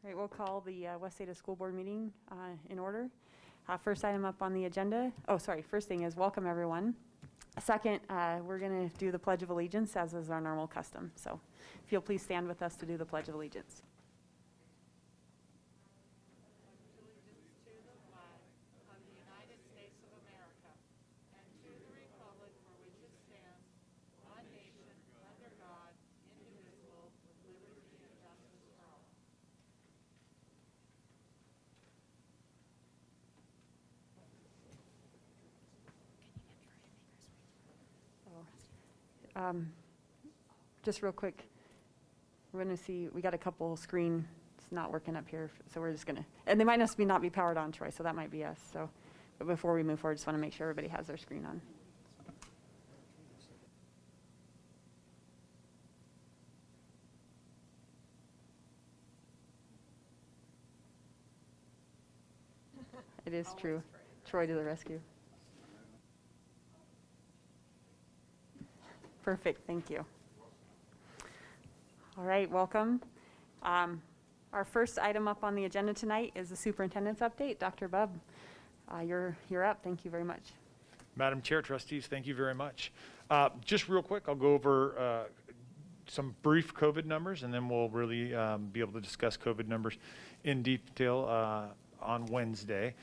All right, we'll call the West Ada School Board meeting in order. First item up on the agenda, first thing is welcome everyone. Second, we're going to do the Pledge of Allegiance as is our normal custom. So if you'll please stand with us to do the Pledge of Allegiance. Just real quick, we're going to see, we got a couple screen, it's not working up here, so we're just going to, and they might not be powered on, Troy, so that might be us. So, but before we move forward, just want to make sure everybody has their screen on. It is true. Troy to the rescue. Perfect, thank you. All right, welcome. Our first item up on the agenda tonight is the superintendent's update. Dr. Bubb, you're up. Thank you very much. Madam Chair, trustees, thank you very much. Just real quick, I'll go over some brief COVID numbers, and then we'll really be able to discuss COVID numbers in detail on Wednesday.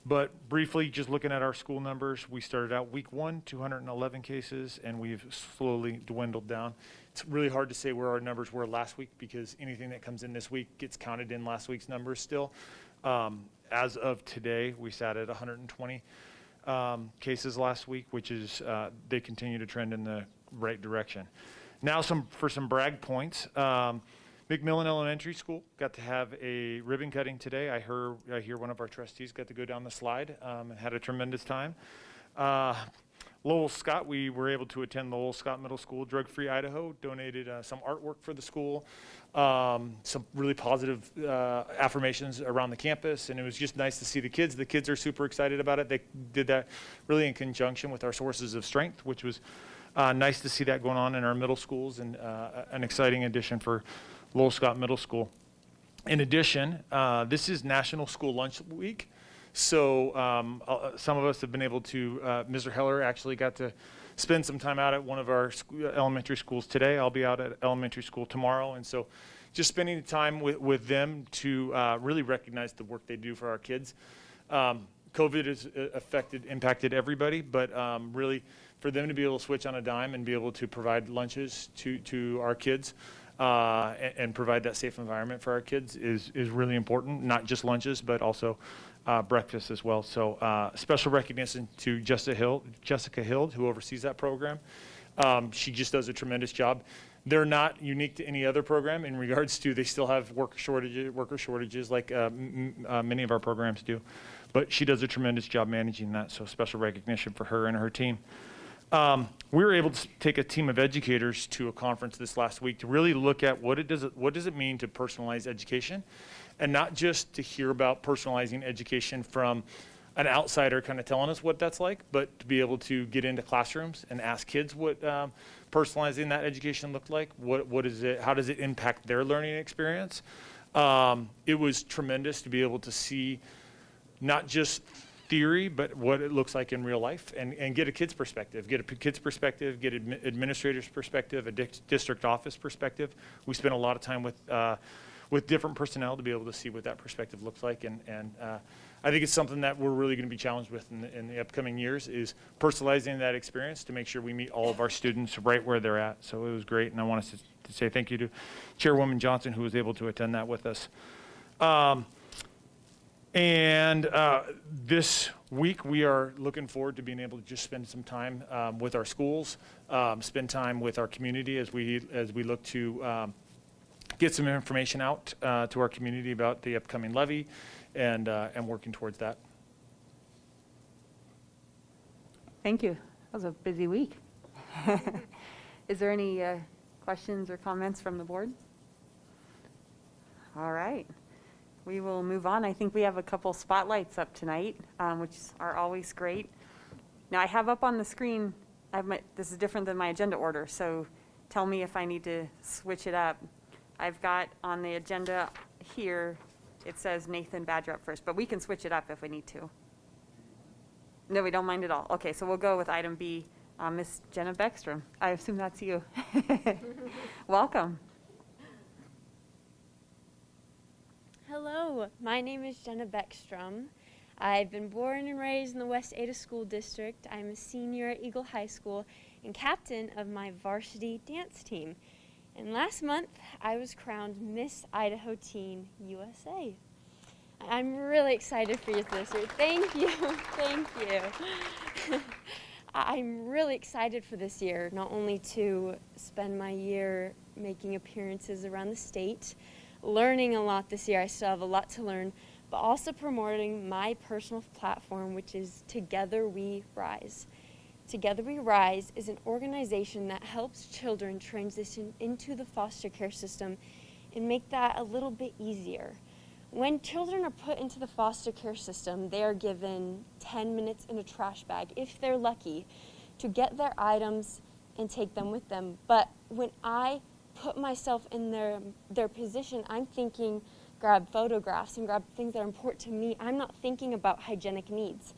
But briefly, just looking at our school numbers, we started out week 1, 211 cases, and we've slowly dwindled down. It's really hard to say where our numbers were last week because anything that comes in this week gets counted in last week's numbers still. As of today, we sat at 120 cases last week, which is, they continue to trend in the right direction. Now for some brag points. McMillan Elementary School got to have a ribbon cutting today. I hear one of our trustees got to go down the slide and had a tremendous time. Lowell Scott, we were able to attend Lowell Scott Middle School, Drug-Free Idaho, donated some artwork for the school, some really positive affirmations around the campus, and it was just nice to see the kids. The kids are super excited about it. They did that really in conjunction with our Sources of Strength, which was nice to see that going on in our middle schools, and an exciting addition for Lowell Scott Middle School. In addition, this is National School Lunch Week. So some of us have been able to, Mr. Heller actually got to spend some time out at one of our elementary schools today. I'll be out at elementary school tomorrow. And so just spending time with them to really recognize the work they do for our kids. COVID has impacted everybody, but really for them to be able to switch on a dime and be able to provide lunches to our kids and provide that safe environment for our kids is really important, not just lunches, but also breakfast as well. So special recognition to Jessica Hild, who oversees that program. She just does a tremendous job. They're not unique to any other program in regards to, they still have worker shortages like many of our programs do. But she does a tremendous job managing that, so special recognition for her and her team. We were able to take a team of educators to a conference this last week to really look at what does it mean to personalize education, and not just to hear about personalizing education from an outsider kind of telling us what that's like, but to be able to get into classrooms and ask kids what personalizing that education looked like. What is it? How does it impact their learning experience? It was tremendous to be able to see not just theory, but what it looks like in real life, and get a kid's perspective, get administrator's perspective, a district office perspective. We spent a lot of time with different personnel to be able to see what that perspective looks like, and I think it's something that we're really going to be challenged with in the upcoming years, is personalizing that experience to make sure we meet all of our students right where they're at. So it was great, and I want to say thank you to Chairwoman Johnson, who was able to attend that with us. This week we are looking forward to being able to just spend some time with our schools, spend time with our community as we look to get some information out to our community about the upcoming levy, and working towards that. Thank you. That was a busy week. Is there any questions or comments from the board? All right. We will move on. I think we have a couple spotlights up tonight, which are always great. Now I have up on the screen, this is different than my agenda order, so tell me if I need to switch it up. I've got on the agenda here it says Nathan Badger up first, but we can switch it up if we need to. No, we don't mind at all. Okay, so we'll go with item B. Ms. Jenna Beckstrom, I assume that's you. Welcome. Hello, my name is Jenna Beckstrom. I've been born and raised in the West Ada School District. I'm a senior at Eagle High School and captain of my varsity dance team. And last month, I was crowned Miss Idaho Teen USA. I'm really excited for you this year. Thank you, thank you. I'm really excited for this year, not only to spend my year making appearances around the state, learning a lot this year, I still have a lot to learn, but also promoting my personal platform, which is Together We Rise. Together We Rise is an organization that helps children transition into the foster care system and make that a little bit easier. When children are put into the foster care system, they are given 10 minutes in a trash bag, if they're lucky, to get their items and take them with them. But when I put myself in their position, I'm thinking grab photographs and grab things that are important to me. I'm not thinking about hygienic needs.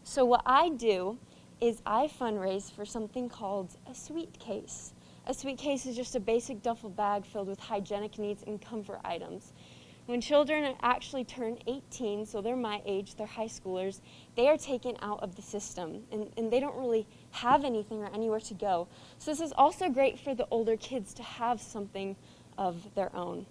So what I do is I fundraise for something called a sweet case. A sweet case is just a basic duffel bag filled with hygienic needs and comfort items. When children actually turn 18, so they're my age, they're high schoolers, they are taken out of the system and they don't really have anything or anywhere to go. So this is also great for the older kids to have something of their own.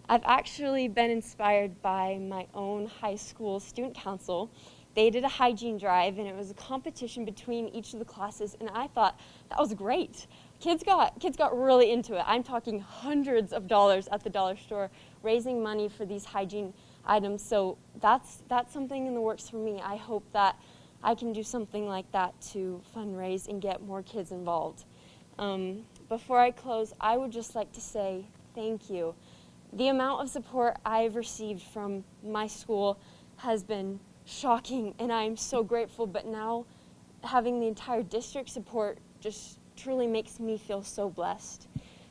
I've actually been inspired by my own high school student council. They did a hygiene drive and it was a competition between each of the classes, and I thought that was great. Kids got really into it. I'm talking hundreds of dollars at the dollar store raising money for these hygiene items. So that's something in the works for me. I hope that I can do something like that to fundraise and get more kids involved. Before I close, I would just like to say thank you. The amount of support I've received from my school has been shocking, and I'm so grateful, but now having the entire district support just truly makes me feel so blessed.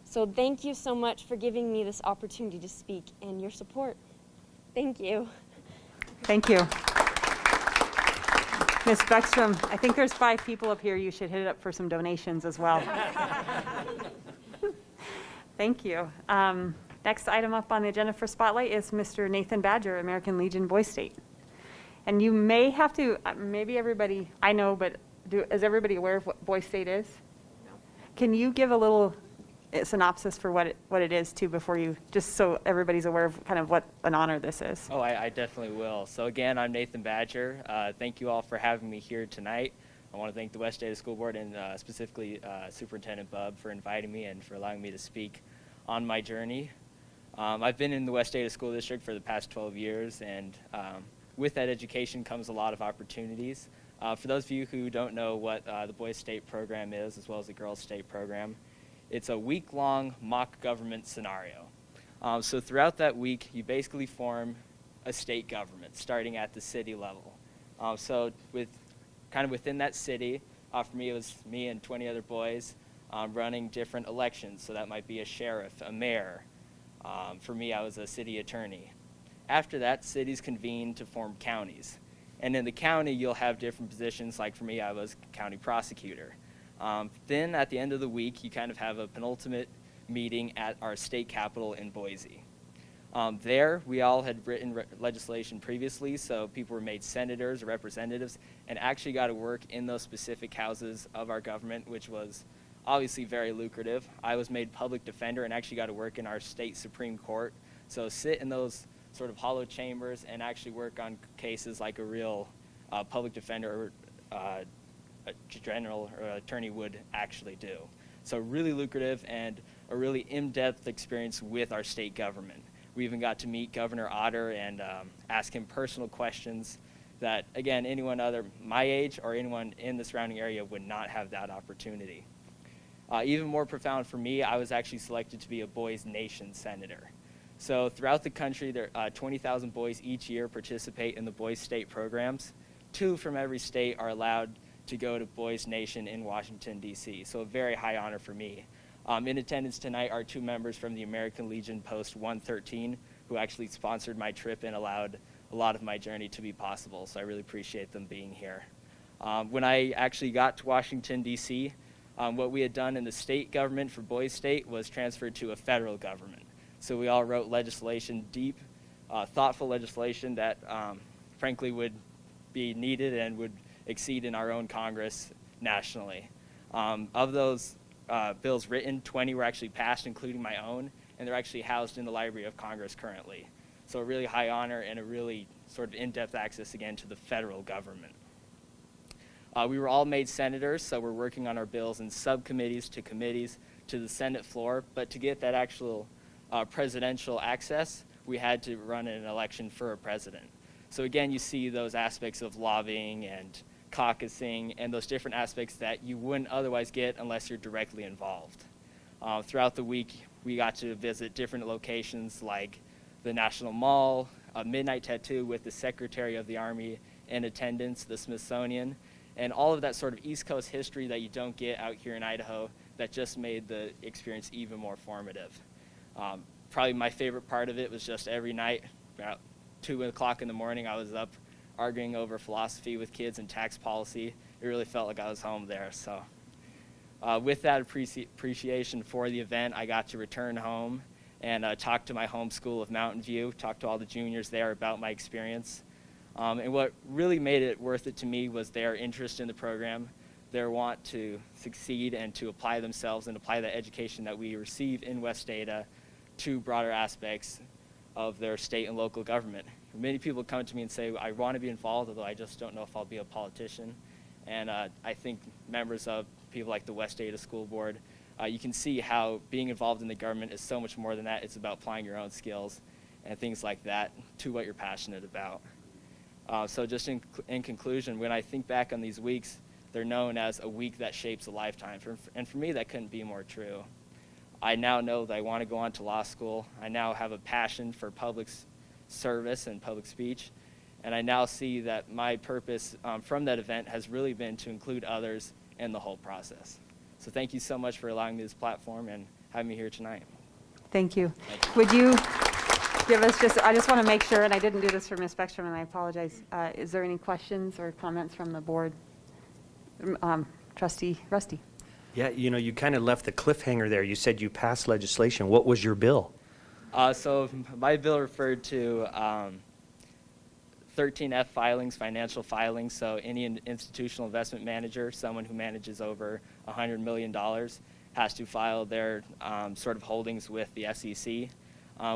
So thank you so much for giving me this opportunity to speak and your support. Thank you. Thank you. Ms. Beckstrom, I think there's 5 people up here. You should hit it up for some donations as well. Thank you. Next item up on the agenda for Spotlight is Mr. Nathan Badger, American Legion Boys State. And you may have to, maybe everybody, I know, but is everybody aware of what Boys State is? No. Can you give a little synopsis for what it is too before you, just so everybody's aware of kind of what an honor this is? Oh, I definitely will. So again, I'm Nathan Badger. Thank you all for having me here tonight. I want to thank the West Ada School Board and specifically Superintendent Bub for inviting me and for allowing me to speak on my journey. I've been in the West Ada School District for the past 12 years, and with that education comes a lot of opportunities. For those of you who don't know what the Boys State program is, as well as the Girls State program, it's a week-long mock government scenario. So throughout that week, you basically form a state government, starting at the city level. So within that city, for me, it was me and 20 other boys running different elections. So that might be a sheriff, a mayor. For me, I was a city attorney. After that, cities convene to form counties. And in the county, you'll have different positions. Like for me, I was county prosecutor. Then at the end of the week, you kind of have a penultimate meeting at our state capitol in Boise. There, we all had written legislation previously, so people were made senators or representatives and actually got to work in those specific houses of our government, which was obviously very lucrative. I was made public defender and actually got to work in our state Supreme Court. So sit in those sort of hollow chambers and actually work on cases like a real public defender or a general or attorney would actually do. So really lucrative and a really in-depth experience with our state government. We even got to meet Governor Otter and ask him personal questions that, again, anyone other my age or anyone in the surrounding area would not have that opportunity. Even more profound for me, I was actually selected to be a Boys Nation Senator. So throughout the country, 20,000 boys each year participate in the Boys State programs. 2 from every state are allowed to go to Boys Nation in Washington, D.C., so a very high honor for me. In attendance tonight are 2 members from the American Legion Post 113, who actually sponsored my trip and allowed a lot of my journey to be possible. So I really appreciate them being here. When I actually got to Washington, D.C., what we had done in the state government for Boise State was transferred to a federal government. So we all wrote legislation, deep, thoughtful legislation that frankly would be needed and would exceed in our own Congress nationally. Of those bills written, 20 were actually passed, including my own, and they're actually housed in the Library of Congress currently. So a really high honor and a really sort of in-depth access again to the federal government. We were all made senators, so we're working on our bills in subcommittees to committees to the Senate floor, but to get that actual presidential access, we had to run an election for a president. So again, you see those aspects of lobbying and caucusing and those different aspects that you wouldn't otherwise get unless you're directly involved. Throughout the week, we got to visit different locations like the National Mall, a midnight tattoo with the Secretary of the Army in attendance, the Smithsonian, and all of that sort of East Coast history that you don't get out here in Idaho that just made the experience even more formative. Probably my favorite part of it was just every night, about 2 o'clock in the morning, I was up arguing over philosophy with kids and tax policy. It really felt like I was home there. So with that appreciation for the event, I got to return home and talk to my home school of Mountain View, talk to all the juniors there about my experience. And what really made it worth it to me was their interest in the program, their want to succeed and to apply themselves and apply the education that we receive in West Ada to broader aspects of their state and local government. Many people come to me and say, I want to be involved, although I just don't know if I'll be a politician. And I think members of people like the West Ada School Board, you can see how being involved in the government is so much more than that. It's about applying your own skills and things like that to what you're passionate about. So just in conclusion, when I think back on these weeks, they're known as a week that shapes a lifetime. And for me, that couldn't be more true. I now know that I want to go on to law school. I now have a passion for public service and public speech. And I now see that my purpose from that event has really been to include others in the whole process. So thank you so much for allowing me this platform and having me here tonight. Thank you. Thank you. Would you give us I just want to make sure, and I didn't do this for Ms. Beckstrom, and I apologize. Is there any questions or comments from the board? Trustee Rusty. Yeah, you kind of left the cliffhanger there. You said you passed legislation. What was your bill? So my bill referred to 13F filings, financial filings. So any institutional investment manager, someone who manages over $100 million, has to file their sort of holdings with the SEC.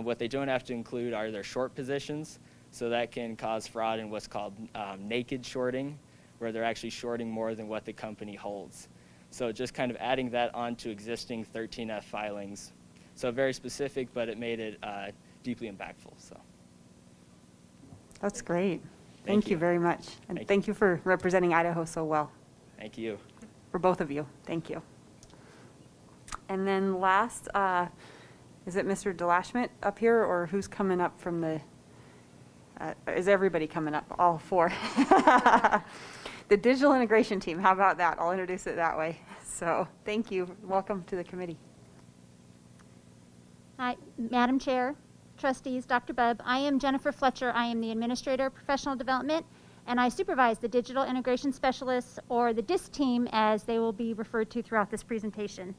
What they don't have to include are their short positions. So that can cause fraud in what's called naked shorting, where they're actually shorting more than what the company holds. So just kind of adding that onto existing 13F filings. So very specific, but it made it deeply impactful. So That's great. Thank you very much. And thank you for representing Idaho so well. Thank you. For both of you. Thank you. And then last, is it Mr. DeLashmet up here, or who's coming up from the, is everybody coming up? All four. The digital integration team, how about that? I'll introduce it that way. So thank you. Welcome to the committee. Hi, Madam Chair, Trustees, Dr. Bubb. I am Jennifer Fletcher. I am the Administrator of Professional Development, and I supervise the Digital Integration Specialists, or the DIS team, as they will be referred to throughout this presentation.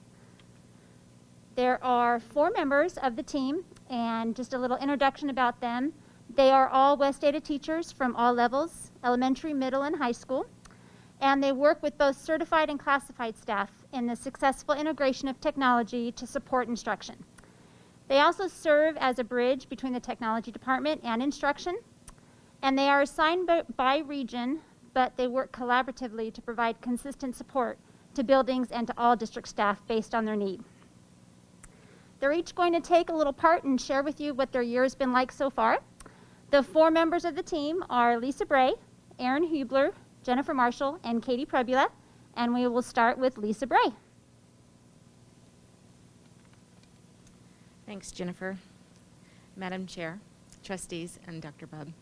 There are 4 members of the team, and just a little introduction about them. They are all West Ada teachers from all levels, elementary, middle, and high school. And they work with both certified and classified staff in the successful integration of technology to support instruction. They also serve as a bridge between the technology department and instruction. And they are assigned by region, but they work collaboratively to provide consistent support to buildings and to all district staff based on their need. They're each going to take a little part and share with you what their year has been like so far. The 4 members of the team are Lisa Bray, Aaron Hubler, Jennifer Marshall, and Katie Prebula, and we will start with Lisa Bray. Thanks, Jennifer. Madam Chair, Trustees, and Dr. Bubb.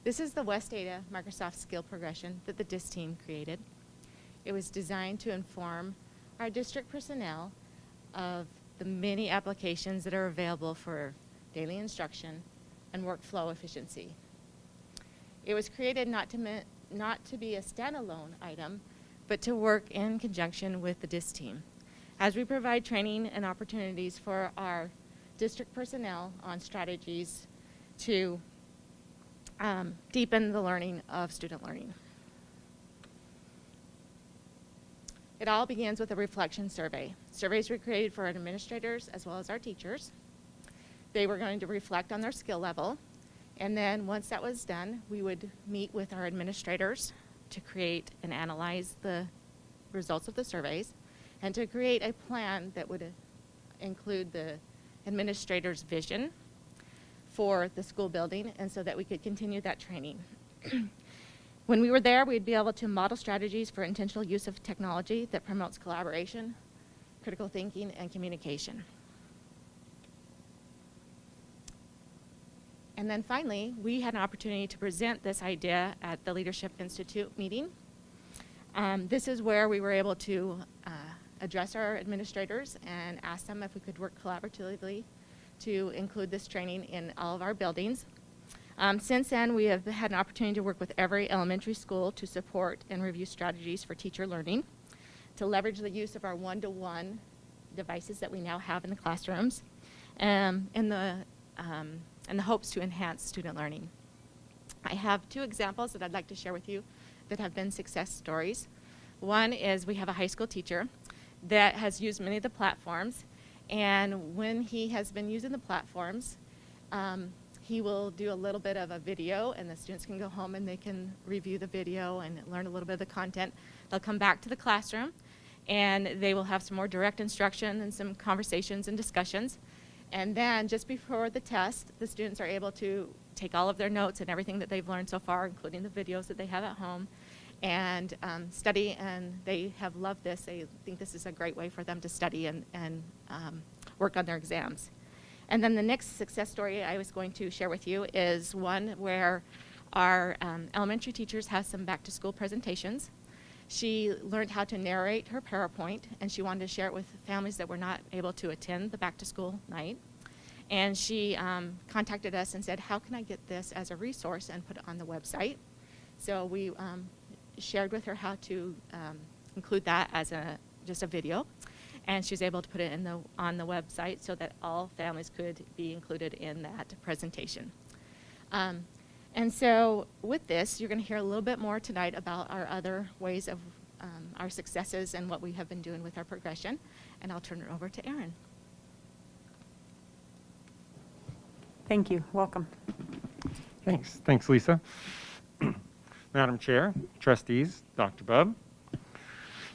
This is the West Ada Microsoft Skill Progression that the DIS team created. It was designed to inform our district personnel of the many applications that are available for daily instruction, and workflow efficiency. It was created not to be a standalone item, but to work in conjunction with the DIS team, as we provide training and opportunities for our district personnel on strategies to deepen the learning of student learning. It all begins with a reflection survey. Surveys were created for our administrators as well as our teachers. They were going to reflect on their skill level, and then once that was done, we would meet with our administrators to create and analyze the results of the surveys and to create a plan that would include the administrator's vision for the school building, and so that we could continue that training. When we were there, we'd be able to model strategies for intentional use of technology that promotes collaboration, critical thinking, and communication. And then finally, we had an opportunity to present this idea at the Leadership Institute meeting. This is where we were able to address our administrators and ask them if we could work collaboratively to include this training in all of our buildings. Since then, we have had an opportunity to work with every elementary school to support and review strategies for teacher learning, to leverage the use of our one-to-one devices that we now have in the classrooms, and the hopes to enhance student learning. I have two examples that I'd like to share with you that have been success stories. One is we have a high school teacher that has used many of the platforms, and when he has been using the platforms, he will do a little bit of a video, and the students can go home and they can review the video and learn a little bit of the content. They'll come back to the classroom, and they will have some more direct instruction and some conversations and discussions. And then just before the test, the students are able to take all of their notes and everything that they've learned so far, including the videos that they have at home, and study, and they have loved this. They think this is a great way for them to study and work on their exams. And then the next success story I was going to share with you is one where our elementary teachers have some back-to-school presentations. She learned how to narrate her PowerPoint, and she wanted to share it with families that were not able to attend the back-to-school night. And she contacted us and said, how can I get this as a resource and put it on the website? So we shared with her how to include that as just a video. And she was able to put it on the website so that all families could be included in that presentation. And so with this, you're going to hear a little bit more tonight about our other ways of our successes and what we have been doing with our progression. And I'll turn it over to Erin. Thank you. Welcome. Thanks, Lisa. Madam Chair, trustees, Dr. Bubb.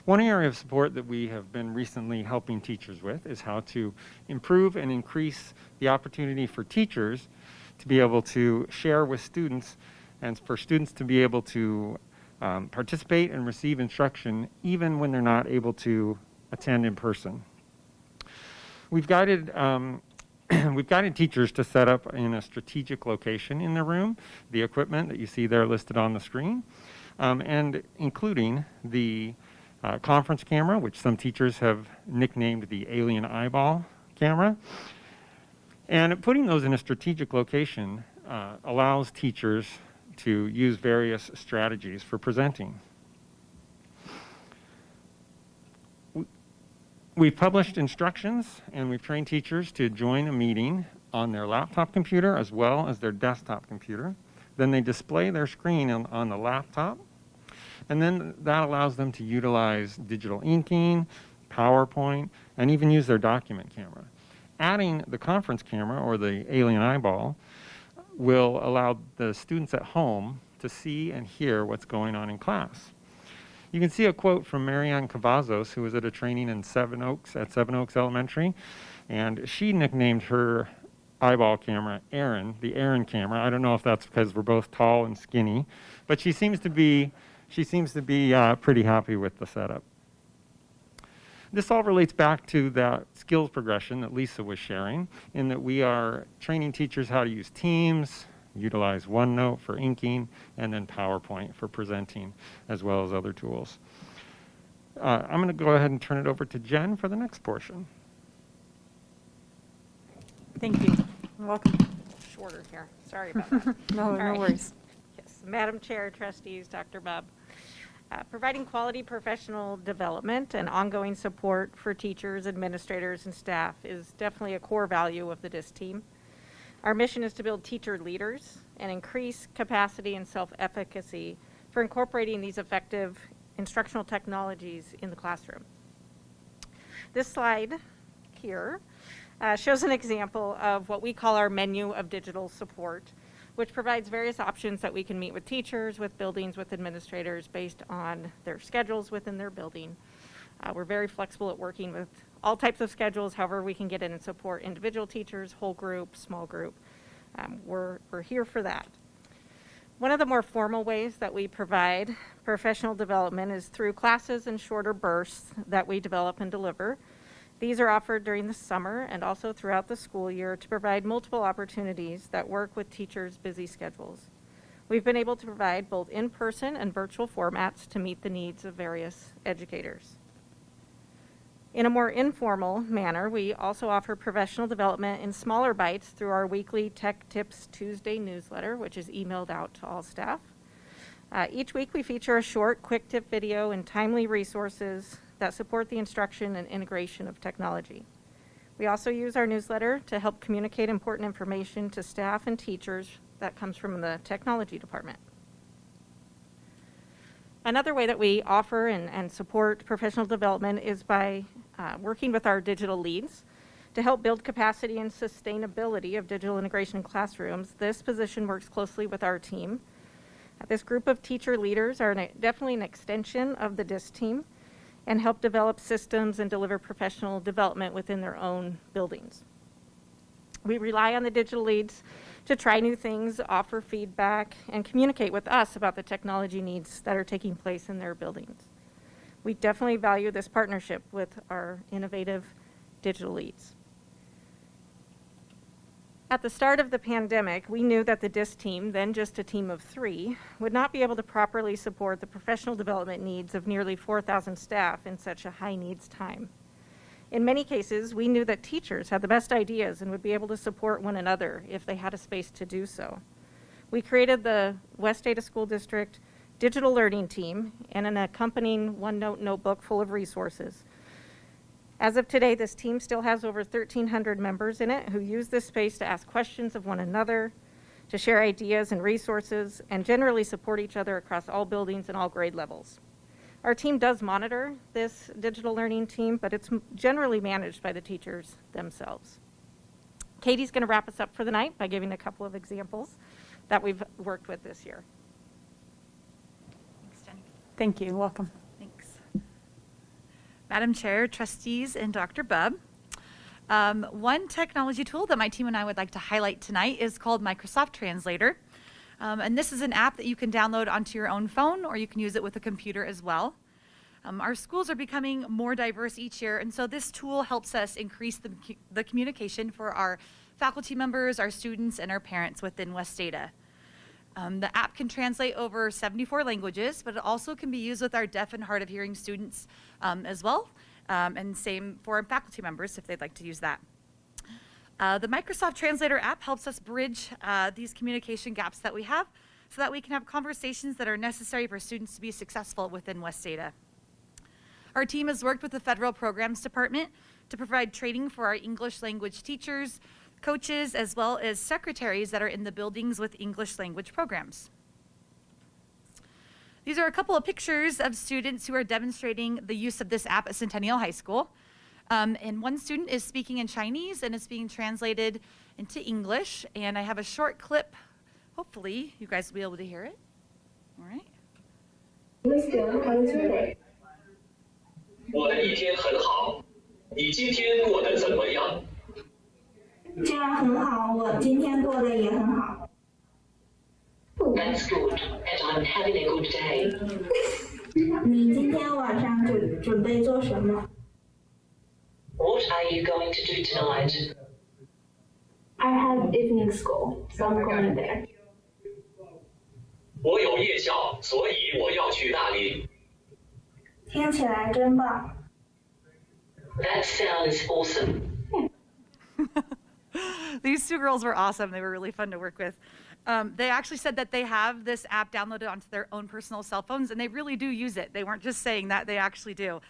One area of support that we have been recently helping teachers with is how to improve and increase the opportunity for teachers to be able to share with students and for students to be able to participate and receive instruction even when they're not able to attend in person. We've guided teachers to set up in a strategic location in the room the equipment that you see there listed on the screen, and including the conference camera, which some teachers have nicknamed the alien eyeball camera. And putting those in a strategic location allows teachers to use various strategies for presenting. We've published instructions, and we've trained teachers to join a meeting on their laptop computer as well as their desktop computer. Then they display their screen on the laptop, and then that allows them to utilize digital inking, PowerPoint, and even use their document camera. Adding the conference camera, or the alien eyeball, will allow the students at home to see and hear what's going on in class. You can see a quote from Marianne Cavazos, who was at a training in Seven Oaks Elementary, and she nicknamed her eyeball camera Erin, the Erin camera. I don't know if that's because we're both tall and skinny, but she seems to be pretty happy with the setup. This all relates back to that skills progression that Lisa was sharing, in that we are training teachers how to use Teams, utilize OneNote for inking, and then PowerPoint for presenting, as well as other tools. I'm going to go ahead and turn it over to Jen for the next portion. Thank you. Welcome. Shorter here. Sorry about that. No, All no right. worries. Yes, Madam Chair, Trustees, Dr. Bubb. Providing quality professional development and ongoing support for teachers, administrators, and staff is definitely a core value of the DIS team. Our mission is to build teacher leaders and increase capacity and self-efficacy for incorporating these effective instructional technologies in the classroom. This slide here shows an example of what we call our menu of digital support, which provides various options that we can meet with teachers, with buildings, with administrators based on their schedules within their building. We're very flexible at working with all types of schedules. However, we can get in and support individual teachers, whole group, small group. We're here for that. One of the more formal ways that we provide professional development is through classes and shorter bursts that we develop and deliver. These are offered during the summer and also throughout the school year to provide multiple opportunities that work with teachers' busy schedules. We've been able to provide both in-person and virtual formats to meet the needs of various educators. In a more informal manner, we also offer professional development in smaller bites through our weekly Tech Tips Tuesday newsletter, which is emailed out to all staff. Each week we feature a short, quick tip video and timely resources that support the instruction and integration of technology. We also use our newsletter to help communicate important information to staff and teachers that comes from the technology department. Another way that we offer and support professional development is by working with our digital leads to help build capacity and sustainability of digital integration in classrooms. This position works closely with our team. This group of teacher leaders are definitely an extension of the DIS team and help develop systems and deliver professional development within their own buildings. We rely on the digital leads to try new things, offer feedback, and communicate with us about the technology needs that are taking place in their buildings. We definitely value this partnership with our innovative digital leads. At the start of the pandemic, we knew that the DIS team, then just a team of 3, would not be able to properly support the professional development needs of nearly 4,000 staff in such a high needs time. In many cases, we knew that teachers had the best ideas and would be able to support one another if they had a space to do so. We created the West Ada School District Digital Learning Team and an accompanying OneNote notebook full of resources. As of today, this team still has over 1,300 members in it who use this space to ask questions of one another, to share ideas and resources, and generally support each other across all buildings and all grade levels. Our team does monitor this digital learning team, but it's generally managed by the teachers themselves. Katie's going to wrap us up for the night by giving a couple of examples that we've worked with this year. Thanks, Jenny. Thank you. Welcome. Thanks. Madam Chair, Trustees, and Dr. Bubb. One technology tool that my team and I would like to highlight tonight is called Microsoft Translator. And this is an app that you can download onto your own phone, or you can use it with a computer as well. Our schools are becoming more diverse each year, and so this tool helps us increase the communication for our faculty members, our students, and our parents within West Ada. The app can translate over 74 languages, but it also can be used with our deaf and hard of hearing students as well, and same for our faculty members if they'd like to use that. The Microsoft Translator app helps us bridge these communication gaps that we have so that we can have conversations that are necessary for students to be successful within West Ada. Our team has worked with the Federal Programs Department to provide training for our English language teachers, coaches, as well as secretaries that are in the buildings with English language programs. These are a couple of pictures of students who are demonstrating the use of this app at Centennial High School. And one student is speaking in Chinese and it's being translated into English. And I have a short clip. Hopefully you guys will be able to hear it. All right. 我的一天很好，你今天过得怎么样？这样很好，我今天过得也很好。That's good, and I'm having a good day. 你今天晚上准备做什么？ What are you going to do tonight? I have evening school, so I'm going there. 我有夜校，所以我要去那里。 听起来真棒。 That sounds awesome. These these two girls were awesome. They were really fun to work with. They actually said that they have this app downloaded onto their own personal cell phones, and they really do use it. They weren't just saying that, they actually do.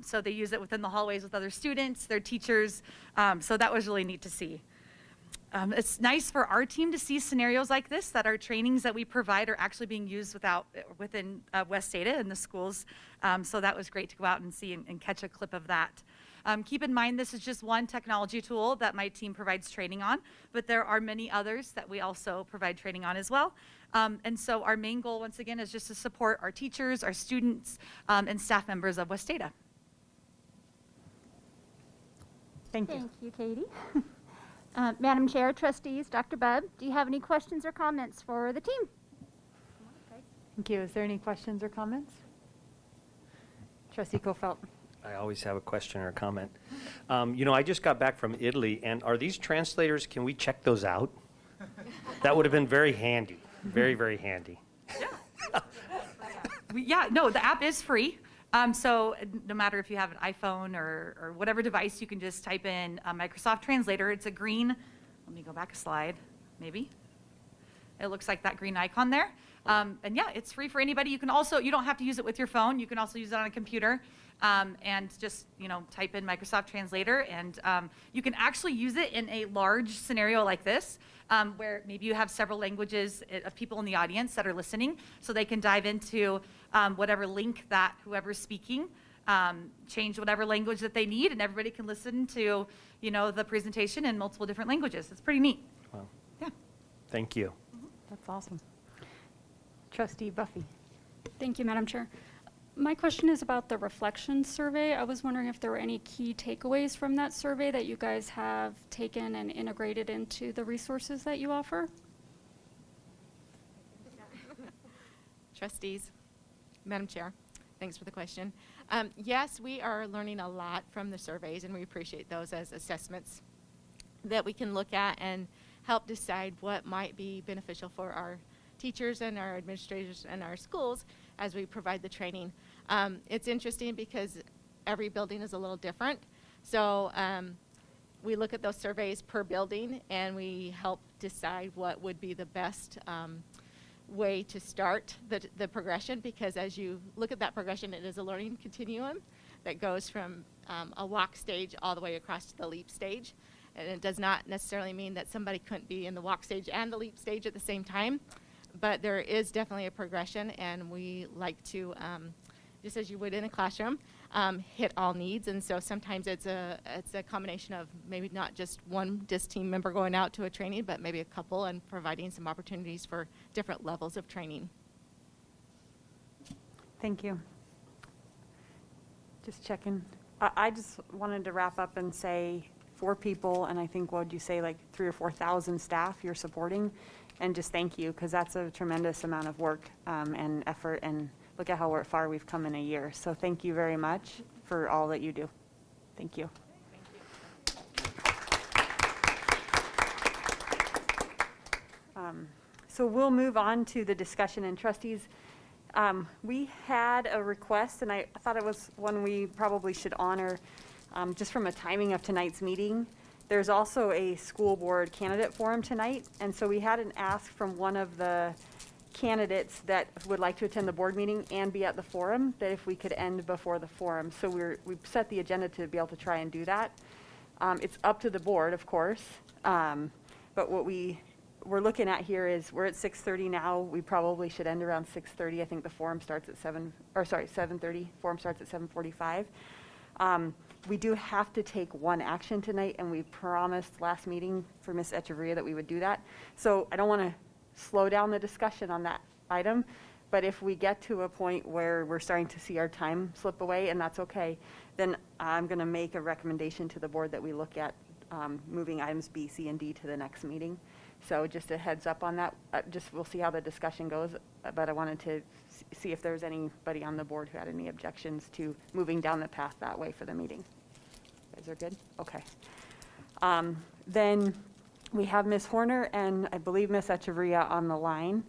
So they use it within the hallways with other students, their teachers. So that was really neat to see. It's nice for our team to see scenarios like this, that our trainings that we provide are actually being used within West Ada in the schools. So that was great to go out and see and catch a clip of that. Keep in mind, this is just one technology tool that my team provides training on, but there are many others that we also provide training on as well. And so our main goal, once again, is just to support our teachers, our students, and staff members of West Ada. Thank you. Thank you, Katie. Madam Chair, trustees, Dr. Bubb, do you have any questions or comments for the team? Thank you. Is there any questions or comments? Trustee Kofelt. I always have a question or a comment. I just got back from Italy, and are these translators, can we check those out? That would have been very handy, very, very handy. No, the app is free. So no matter if you have an iPhone or whatever device, you can just type in Microsoft Translator. It's a green, let me go back a slide, maybe. It looks like that green icon there. And yeah, it's free for anybody. You don't have to use it with your phone. You can also use it on a computer. And just, type in Microsoft Translator, and you can actually use it in a large scenario like this, where maybe you have several languages of people in the audience that are listening, so they can dive into whatever link that whoever's speaking, change whatever language that they need, and everybody can listen to, the presentation in multiple different languages. It's pretty neat. Wow. Yeah. Thank you. That's awesome. Trustee Buffy. Thank you, Madam Chair. My question is about the reflection survey. I was wondering if there were any key takeaways from that survey that you guys have taken and integrated into the resources that you offer. Trustees, Madam Chair, thanks for the question. Yes, we are learning a lot from the surveys, and we appreciate those as assessments that we can look at and help decide what might be beneficial for our teachers and our administrators and our schools as we provide the training. It's interesting because every building is a little different. So we look at those surveys per building, and we help decide what would be the best way to start the progression, because as you look at that progression, it is a learning continuum that goes from a walk stage all the way across to the leap stage. And it does not necessarily mean that somebody couldn't be in the walk stage and the leap stage at the same time. But there is definitely a progression, and we like to, just as you would in a classroom, hit all needs. And so sometimes it's a combination of maybe not just one DIS team member going out to a training, but maybe a couple, and providing some opportunities for different levels of training. Thank you. Just checking. I just wanted to wrap up and say 4 people, and I think, what would you say, like 3,000 or 4,000 staff you're supporting. And just thank you, because that's a tremendous amount of work and effort, and look at how far we've come in a year. So thank you very much for all that you do. Thank you. So we'll move on to the discussion, and trustees, we had a request, and I thought it was one we probably should honor just from a timing of tonight's meeting. There's also a school board candidate forum tonight, and so we had an ask from one of the candidates that would like to attend the board meeting and be at the forum, that if we could end before the forum. So we've set the agenda to be able to try and do that. It's up to the board, of course, but what we're looking at here is we're at 6:30 now. We probably should end around 6:30. I think the forum starts at 7:30. Forum starts at 7:45. We do have to take one action tonight, and we promised last meeting for Ms. Echeverria that we would do that. So I don't want to slow down the discussion on that item, but if we get to a point where we're starting to see our time slip away, and that's okay, then I'm going to make a recommendation to the board that we look at moving items B, C, and D to the next meeting. So just a heads up on that. We'll see how the discussion goes, but I wanted to see if there's anybody on the board who had any objections to moving down the path that way for the meeting. You guys are good? Okay. Then we have Ms. Horner and I believe Ms. Echeverria on the line.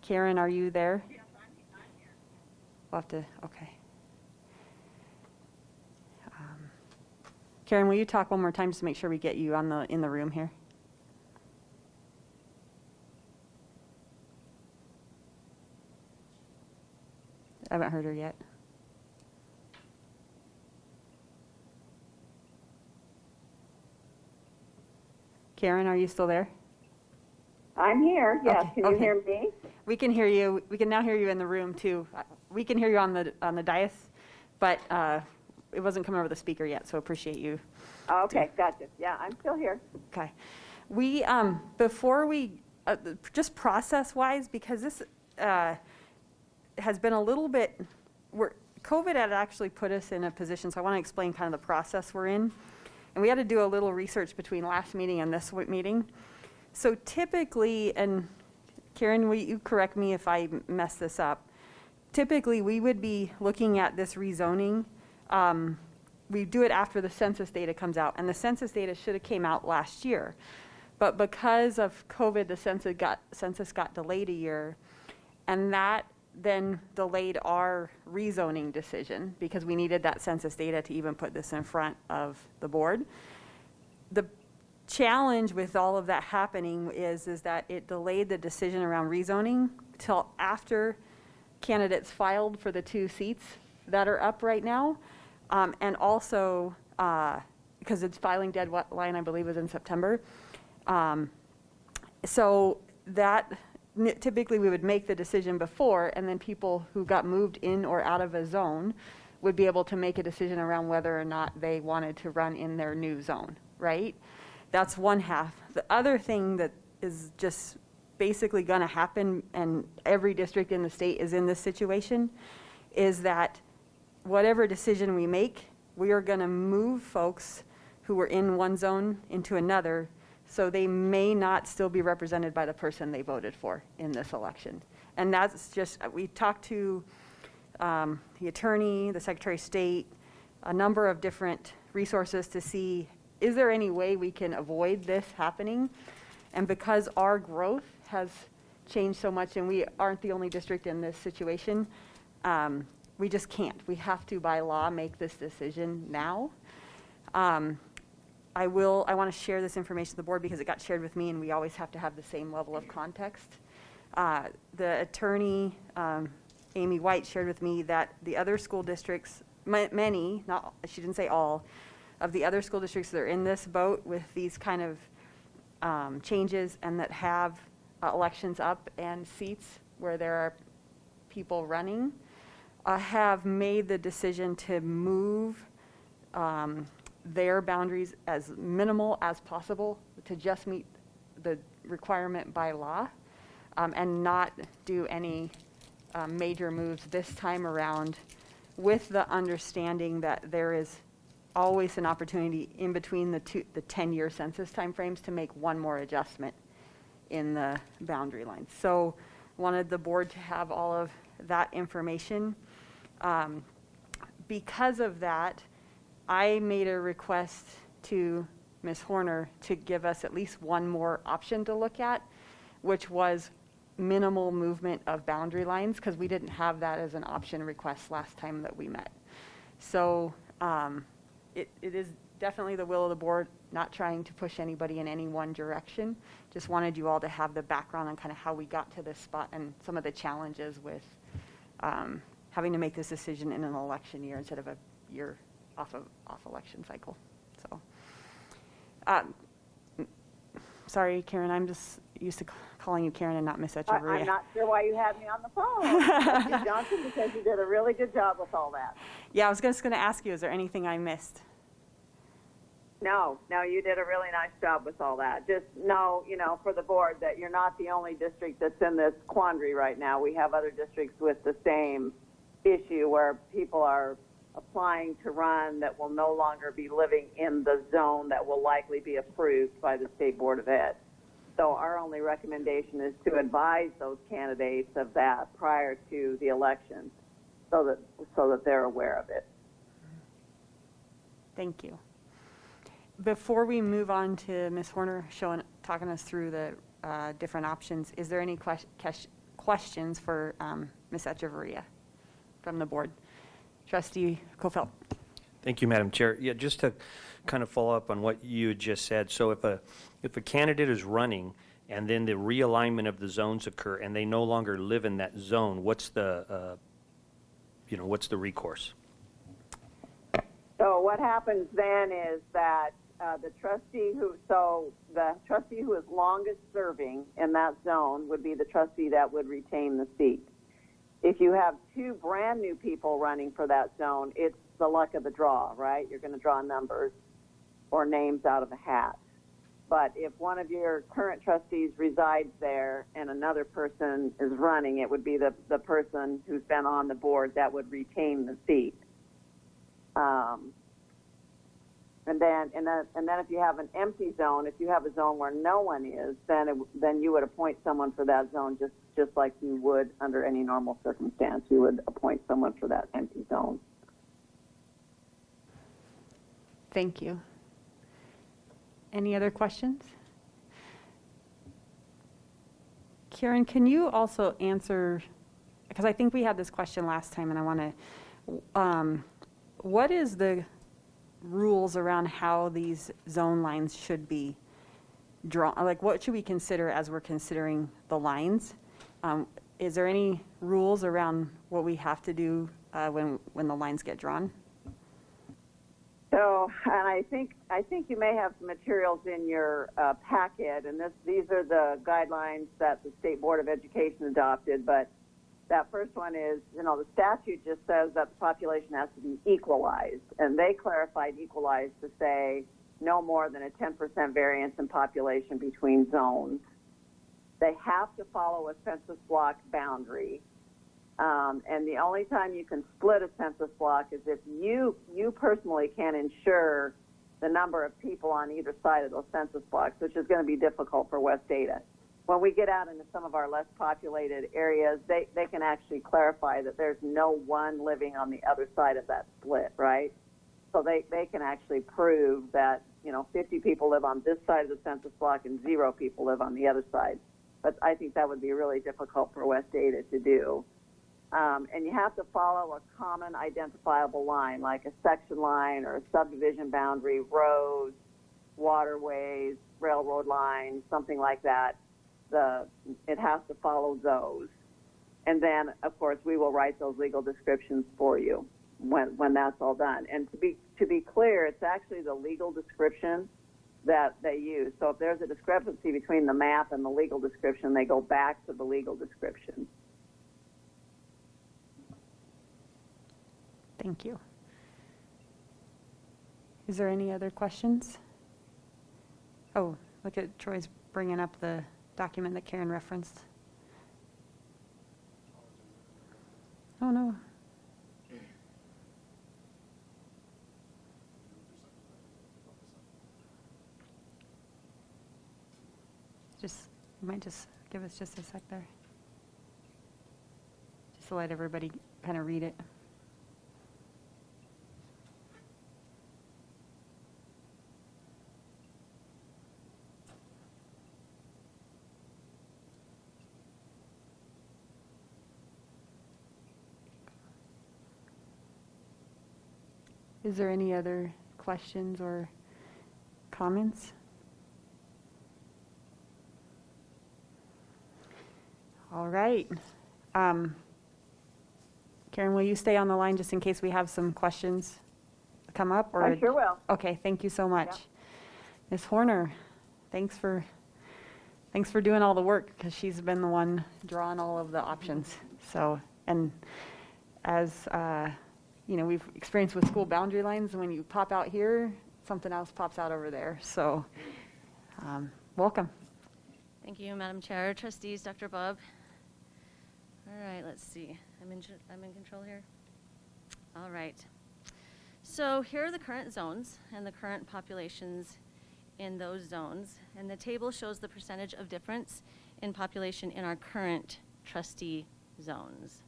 Karen, are you there? Yes, I'm here. We'll have to, okay. Karen, will you talk one more time just to make sure we get you in the room here? I haven't heard her yet. Karen, are you still there? I'm here, yes. Okay, Can you hear me? We can hear you. We can now hear you in the room too. We can hear you on the dais, but it wasn't coming over the speaker yet, so appreciate you. Okay, gotcha. Yeah, I'm still here. Okay. We, before we, just process-wise, because this has been a little bit, COVID had actually put us in a position, so I want to explain kind of the process we're in. And we had to do a little research between last meeting and this meeting. So typically, and Karen, will you correct me if I mess this up? Typically, we would be looking at this rezoning. We do it after the census data comes out, and the census data should have came out last year. But because of COVID, the census got delayed a year, and that then delayed our rezoning decision because we needed that census data to even put this in front of the board. The challenge with all of that happening is that it delayed the decision around rezoning till after candidates filed for the 2 seats that are up right now. And also, because its filing deadline, I believe, was in September. So that typically we would make the decision before, and then people who got moved in or out of a zone would be able to make a decision around whether or not they wanted to run in their new zone, right? That's one half. The other thing that is just basically going to happen, and every district in the state is in this situation, is that whatever decision we make, we are going to move folks who were in one zone into another, so they may not still be represented by the person they voted for in this election. And that's just, we talked to the attorney, the Secretary of State, a number of different resources to see, is there any way we can avoid this happening? And because our growth has changed so much, and we aren't the only district in this situation, we just can't. We have to, by law, make this decision now. I want to share this information with the board because it got shared with me, and we always have to have the same level of context. The attorney, Amy White, shared with me that the other school districts, many, not, she didn't say all, of the other school districts that are in this boat with these kind of changes and that have elections up and seats where there are people running, have made the decision to move their boundaries as minimal as possible to just meet the requirement by law, and not do any major moves this time around, with the understanding that there is always an opportunity in between the 10-year census timeframes to make one more adjustment in the boundary lines. So wanted the board to have all of that information. Because of that, I made a request to Ms. Horner to give us at least one more option to look at, which was minimal movement of boundary lines, because we didn't have that as an option request last time that we met. So it is definitely the will of the board, not trying to push anybody in any one direction. Just wanted you all to have the background on kind of how we got to this spot and some of the challenges with having to make this decision in an election year instead of a year off election cycle. So, sorry, Karen, I'm just used to calling you Karen and not Miss Echeverria. I'm not sure why you had me on the phone, Ms. Johnson, because you did a really good job with all that. Yeah, I was just going to ask you, is there anything I missed? No, you did a really nice job with all that. Just know, for the board, that you're not the only district that's in this quandary right now. We have other districts with the same issue where people are applying to run that will no longer be living in the zone that will likely be approved by the State Board of Ed. So our only recommendation is to advise those candidates of that prior to the election so that they're aware of it. Thank you. Before we move on to Ms. Horner talking us through the different options, is there any questions for Ms. Echeverria from the board? Trustee Kofelt. Thank you, Madam Chair. Yeah, just to kind of follow up on what you just said. So if a candidate is running and then the realignment of the zones occur and they no longer live in that zone, what's the what's the recourse? So what happens then is that the trustee who is longest serving in that zone would be the trustee that would retain the seat. If you have two brand new people running for that zone, it's the luck of the draw, right? You're going to draw numbers or names out of a hat. But if one of your current trustees resides there and another person is running, it would be the person who's been on the board that would retain the seat. And then if you have an empty zone, if you have a zone where no one is, then you would appoint someone for that zone just like you would under any normal circumstance. You would appoint someone for that empty zone. Thank you. Any other questions? Karen, can you also answer, because I think we had this question last time and I want to, what is the rules around how these zone lines should be drawn? Like, what should we consider as we're considering the lines? Is there any rules around what we have to do when the lines get drawn? So, and I think you may have some materials in your packet, and these are the guidelines that the State Board of Education adopted, but that first one is, the statute just says that the population has to be equalized, and they clarified equalized to say no more than a 10% variance in population between zones. They have to follow a census block boundary. And the only time you can split a census block is if you personally can ensure the number of people on either side of those census blocks, which is going to be difficult for West Ada. When we get out into some of our less populated areas, they can actually clarify that there's no one living on the other side of that split, right? So they can actually prove that, 50 people live on this side of the census block and 0 people live on the other side. But I think that would be really difficult for West Ada to do. And you have to follow a common identifiable line, like a section line or a subdivision boundary, roads, waterways, railroad lines, something like that. It has to follow those. And then, of course, we will write those legal descriptions for you when that's all done. And to be clear, it's actually the legal description that they use. So if there's a discrepancy between the map and the legal description, they go back to the legal description. Thank you. Is there any other questions? Oh, look at Troy's bringing up the document that Karen referenced. Oh, no. You might just give us just a sec there. Just to let everybody kind of read it. Is there any other questions or comments? All right. Karen, will you stay on the line just in case we have some questions come up? Or I sure will. Okay, thank you so much. Yeah. Ms. Horner, thanks for doing all the work, because she's been the one drawing all of the options. So, and as we've experienced with school boundary lines, when you pop out here, something else pops out over there. So, welcome. Thank you, Madam Chair, Trustees, Dr. Bob. All right, let's see. I'm in control here. All right. So here are the current zones and the current populations in those zones. And the table shows the percentage of difference in population in our current trustee zones.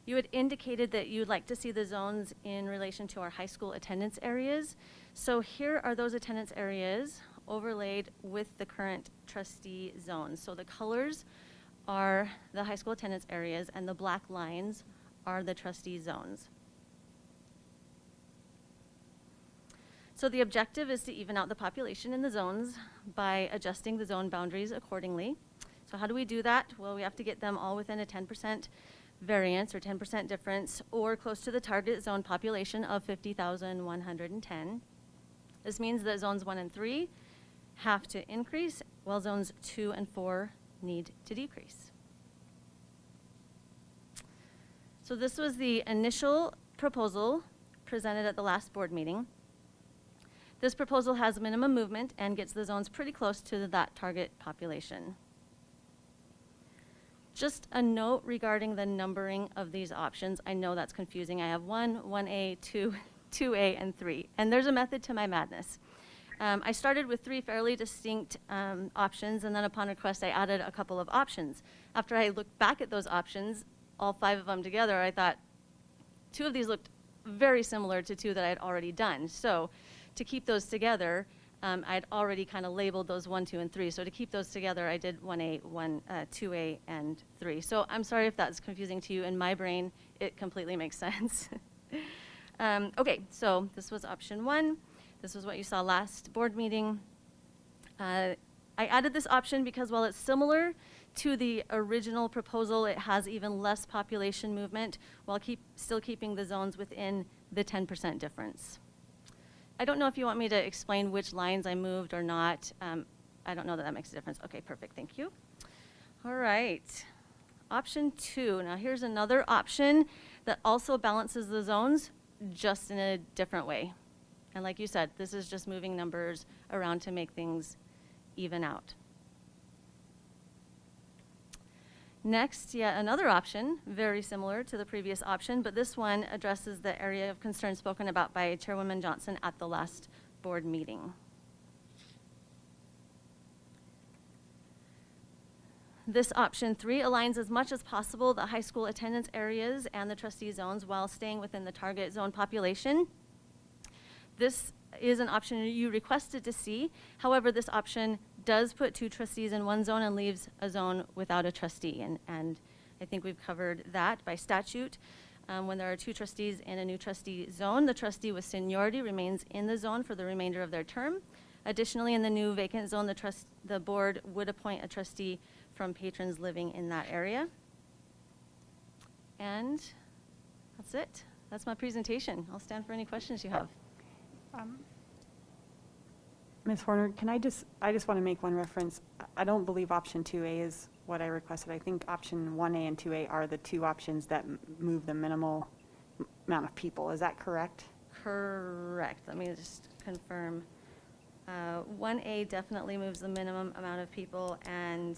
You had indicated that you'd like to see the zones in relation to our high school attendance areas. So here are those attendance areas overlaid with the current trustee zones. So the colors are the high school attendance areas and the black lines are the trustee zones. So the objective is to even out the population in the zones by adjusting the zone boundaries accordingly. So how do we do that? Well, we have to get them all within a 10% variance or 10% difference or close to the target zone population of 50,110. This means that zones 1 and 3 have to increase, while zones 2 and 4 need to decrease. So this was the initial proposal presented at the last board meeting. This proposal has minimum movement and gets the zones pretty close to that target population. Just a note regarding the numbering of these options. I know that's confusing. I have 1, 1A, 2, 2A, and 3. And there's a method to my madness. I started with 3 fairly distinct options, and then upon request, I added a couple of options. After I looked back at those options, all 5 of them together, I thought 2 of these looked very similar to 2 that I had already done. So to keep those together, I'd already kind of labeled those 1, 2, and 3. So to keep those together, I did 1A, 2A, and 3. So I'm sorry if that's confusing to you. In my brain, it completely makes sense. Okay, so this was option 1. This was what you saw last board meeting. I added this option because while it's similar to the original proposal, it has even less population movement while still keeping the zones within the 10% difference. I don't know if you want me to explain which lines I moved or not. I don't know that makes a difference. Okay, perfect, thank you. All right, option 2. Now here's another option that also balances the zones, just in a different way. And like you said, this is just moving numbers around to make things even out. Next, yet another option, very similar to the previous option, but this one addresses the area of concern spoken about by Chairwoman Johnson at the last board meeting. This option 3 aligns as much as possible the high school attendance areas and the trustee zones while staying within the target zone population. This is an option you requested to see. However, this option does put 2 trustees in one zone and leaves a zone without a trustee. And I think we've covered that by statute. When there are 2 trustees in a new trustee zone, the trustee with seniority remains in the zone for the remainder of their term. Additionally, in the new vacant zone, the board would appoint a trustee from patrons living in that area. And that's it. That's my presentation. I'll stand for any questions you have. Ms. Horner, I just want to make one reference. I don't believe option 2A is what I requested. I think option 1A and 2A are the 2 options that move the minimal amount of people. Is that correct? Correct. Let me just confirm. 1A definitely moves the minimum amount of people, and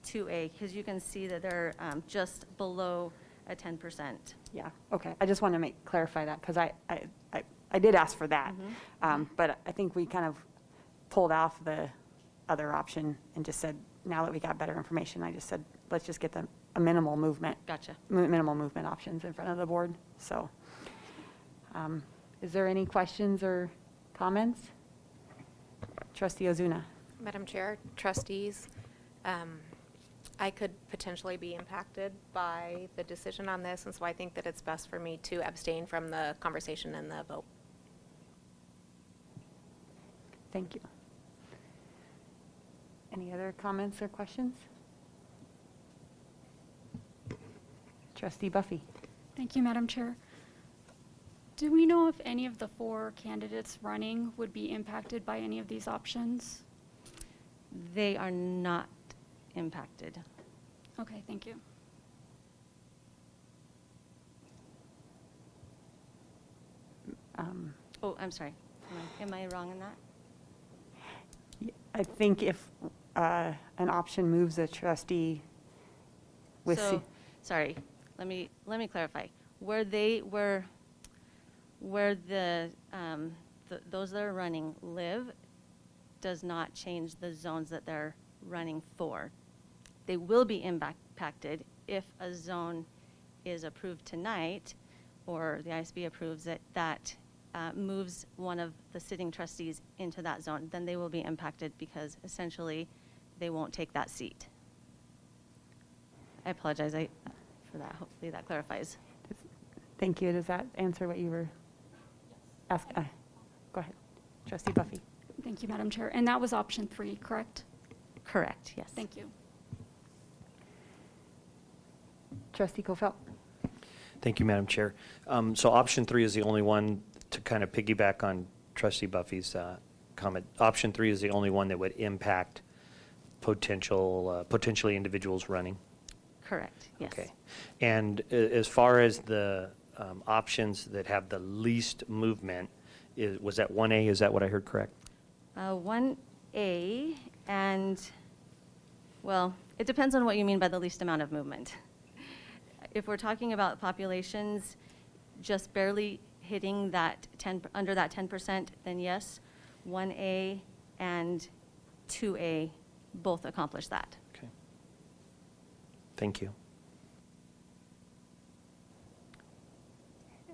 2A, because you can see that they're just below a 10%. Yeah, okay. I just want to clarify that, because I did ask for that. But I think we kind of pulled off the other option and just said, now that we got better information, I just said, let's just get a minimal movement. Gotcha. Minimal movement options in front of the board. So is there any questions or comments? Trustee Ozuna. Madam Chair, trustees, I could potentially be impacted by the decision on this, and so I think that it's best for me to abstain from the conversation and the vote. Thank you. Any other comments or questions? Trustee Buffy. Thank you, Madam Chair. Do we know if any of the 4 candidates running would be impacted by any of these options? They are not impacted. Okay, thank you. Oh, I'm sorry. Am I wrong on that? I think if an option moves a trustee with... Sorry, let me clarify. Where those that are running live does not change the zones that they're running for. They will be impacted if a zone is approved tonight, or the ISB approves it, that moves one of the sitting trustees into that zone. Then they will be impacted because essentially they won't take that seat. I apologize for that. Hopefully that clarifies. Thank you. Does that answer what you were asking? Go ahead. Trustee Buffy. Thank you, Madam Chair. And that was option 3, correct? Correct, yes. Thank you. Trustee Kofelt. Thank you, Madam Chair. So option 3 is the only one, to kind of piggyback on Trustee Buffy's comment. Option 3 is the only one that would impact potentially individuals running. Correct, yes. Okay. And as far as the options that have the least movement, was that 1A? Is that what I heard correct? 1A, and, well, it depends on what you mean by the least amount of movement. If we're talking about populations just barely hitting that under that 10%, then yes, 1A and 2A both accomplish that. Okay. Thank you.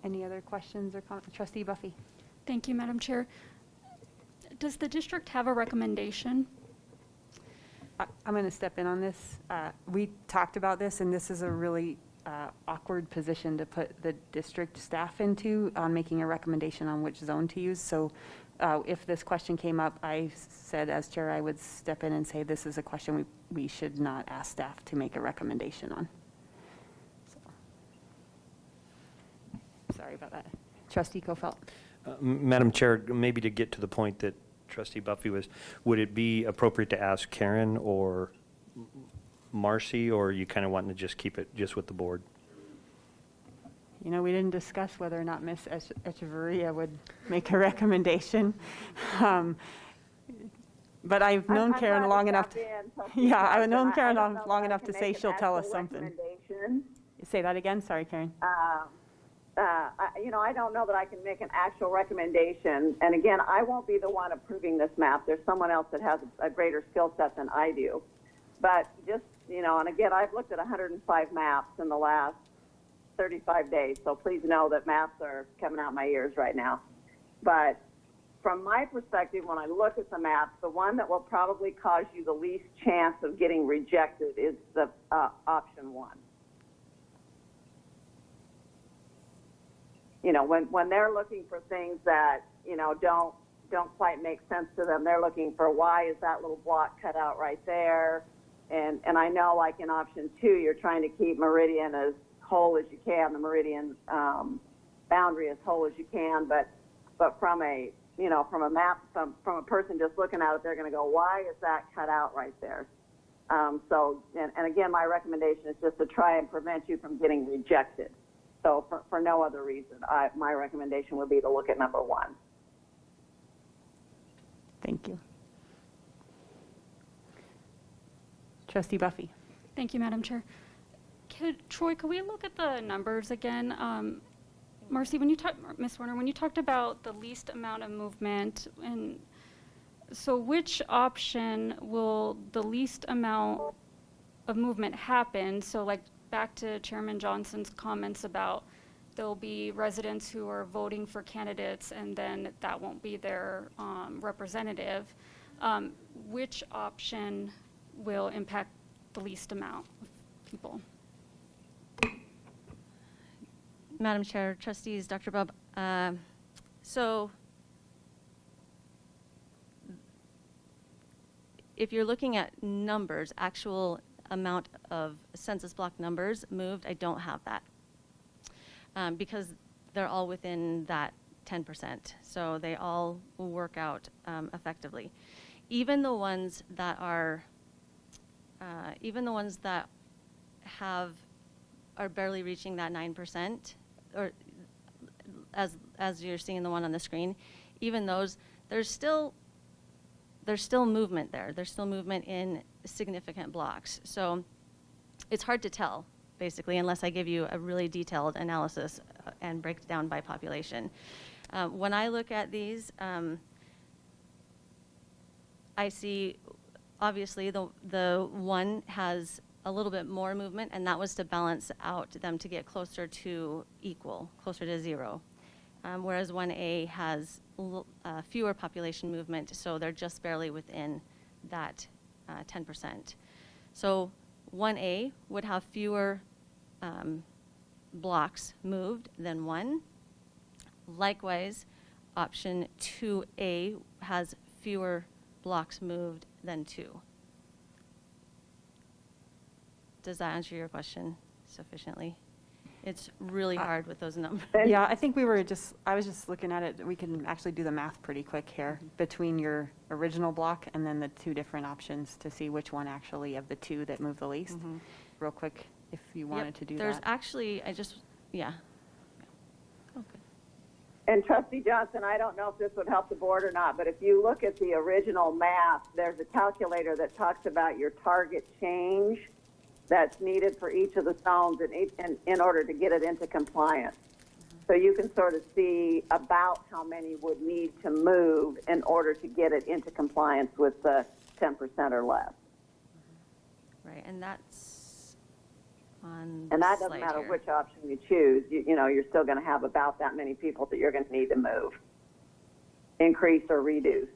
Any other questions or comments? Trustee Buffy. Thank you, Madam Chair. Does the district have a recommendation? I'm going to step in on this. We talked about this, and this is a really awkward position to put the district staff into on making a recommendation on which zone to use. So if this question came up, I said as chair I would step in and say this is a question we should not ask staff to make a recommendation on. So, sorry about that. Trustee Kofelt. Madam Chair, maybe to get to the point that Trustee Buffy was, would it be appropriate to ask Karen or Marcy, or are you kind of wanting to just keep it just with the board? You know, we didn't discuss whether or not Ms. Echeverria would make a recommendation. But I've known Karen long enough. Yeah, I've known Karen long enough to say she'll tell us something. Say that again. Sorry, Karen. You know, I don't know that I can make an actual recommendation. And again, I won't be the one approving this map. There's someone else that has a greater skill set than I do. But just, you know, and again, I've looked at 105 maps in the last 35 days. So please know that maps are coming out my ears right now. But from my perspective, when I look at the maps, the one that will probably cause you the least chance of getting rejected is the option 1. You know, when they're looking for things that, you know, don't quite make sense to them, they're looking for why is that little block cut out right there? And I know, like in option 2, you're trying to keep Meridian as whole as you can, the Meridian boundary as whole as you can, but from a, you know, from a map, from a person just looking at it, they're going to go, why is that cut out right there? So, and again, my recommendation is just to try and prevent you from getting rejected. So for no other reason, my recommendation would be to look at number 1. Thank you. Trustee Buffy. Thank you, Madam Chair. Troy, could we look at the numbers again? Marcy, when you Ms. Warner, when you talked about the least amount of movement, and so which option will the least amount of movement happen? So like back to Chairman Johnson's comments about there'll be residents who are voting for candidates and then that won't be their representative. Which option will impact the least amount of people? Madam Chair, Trustees, Dr. Bubb, so if you're looking at numbers, actual amount of census block numbers moved, I don't have that because they're all within that 10%. So they all will work out effectively. Even the ones that are barely reaching that 9%, or as you're seeing the one on the screen, even those, there's still movement there. There's still movement in significant blocks. So it's hard to tell, basically, unless I give you a really detailed analysis and break it down by population. When I look at these, I see, obviously, the one has a little bit more movement, and that was to balance out them to get closer to equal, closer to 0. Whereas 1A has fewer population movement, so they're just barely within that 10%. So 1A would have fewer blocks moved than 1. Likewise, option 2A has fewer blocks moved than 2. Does that answer your question sufficiently? It's really hard with those numbers. Yeah, I think I was just looking at it, we can actually do the math pretty quick here between your original block and then the 2 different options to see which one actually of the 2 that move the least. Real quick, if you wanted to do There's that. actually, yeah. And Trustee Johnson, I don't know if this would help the board or not, but if you look at the original math, there's a calculator that talks about your target change that's needed for each of the zones in order to get it into compliance. So you can sort of see about how many would need to move in order to get it into compliance with the 10% or less. Right, and that's on And that the doesn't slide matter here. which option you choose. You know, you're still going to have about that many people that you're going to need to move, increase or reduce.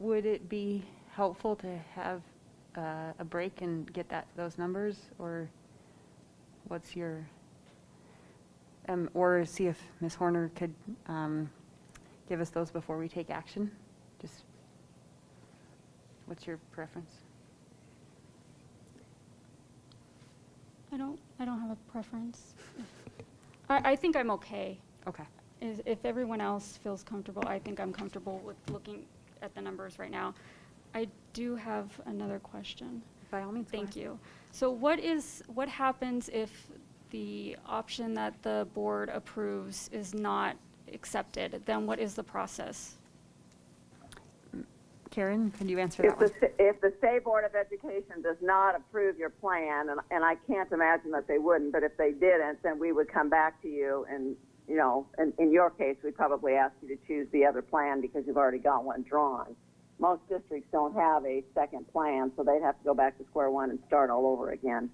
Would it be helpful to have a break and get those numbers, or what's your, or see if Ms. Horner could give us those before we take action? Just, what's your preference? I don't have a preference. I think I'm okay. Okay. If everyone else feels comfortable, I think I'm comfortable with looking at the numbers right now. I do have another question. By all means, Thank you. So what happens if the option that the board approves is not accepted? Then what is the process? Karen, could you answer that one? If the State Board of Education does not approve your plan, and I can't imagine that they wouldn't, but if they didn't, then we would come back to you and, you know, in your case, we'd probably ask you to choose the other plan because you've already got one drawn. Most districts don't have a second plan, so they'd have to go back to square one and start all over again.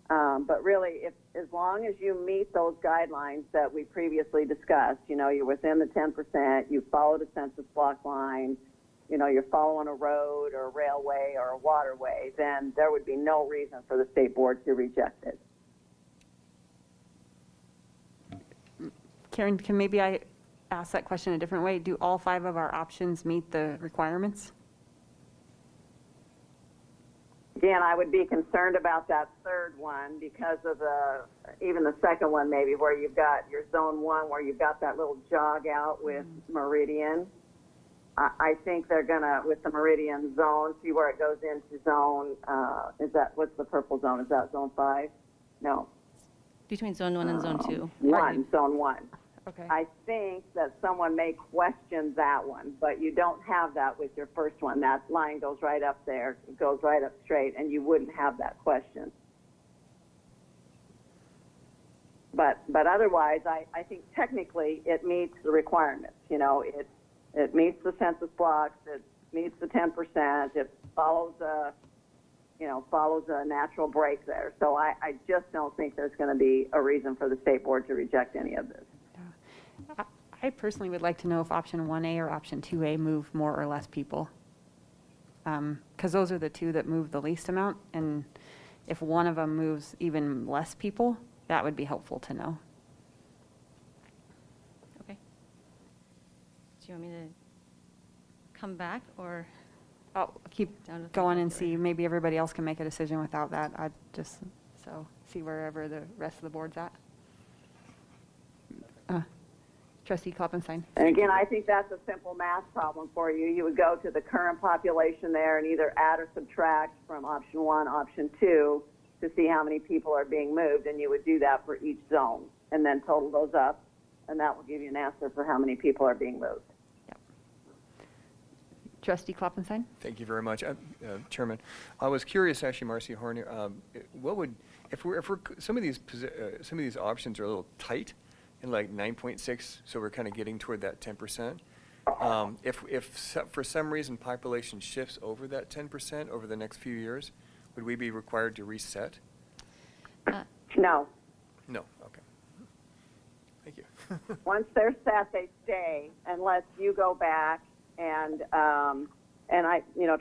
But really, as long as you meet those guidelines that we previously discussed, you know, you're within the 10%, you followed a census block line, you know, you're following a road or a railway or a waterway, then there would be no reason for the state board to reject it. Karen, can maybe I ask that question a different way? Do all 5 of our options meet the requirements? Again, I would be concerned about that third one because of even the second one maybe, where you've got your zone 1, where you've got that little jog out with Meridian. I think they're gonna, with the Meridian zone, see where it goes into zone, what's the purple zone? Is that zone 5? No. Between zone 1 and zone 2. Zone 1. Okay. I think that someone may question that one, but you don't have that with your first one. That line goes right up there, it goes right up straight, and you wouldn't have that question. But otherwise, I think technically it meets the requirements. You know, it meets the census blocks, it meets the 10%, it follows a natural break there. So I just don't think there's going to be a reason for the state board to reject any of this. I personally would like to know if option 1A or option 2A move more or less people. Because those are the 2 that move the least amount, and if one of them moves even less people, that would be helpful to know. Okay. Do you want me to come back, or? I'll keep going and see. Maybe everybody else can make a decision without that. I'd just see wherever the rest of the board's at. Trustee Kloppenstein. And again, I think that's a simple math problem for you. You would go to the current population there and either add or subtract from option 1, option 2 to to see how many people are being moved, and you would do that for each zone, and then total those up, and that will give you an answer for how many people are being moved. Trustee Kloppenstein? Thank you very much, Chairman. I was curious, actually, Marcy Horner, what would, if we're some of these options are a little tight, in like 9.6, so we're kind of getting toward that 10%. If for some reason population shifts over that 10% over the next few years, would we be required to reset? No. No. Okay. Thank you. Once they're set, they stay unless you go back and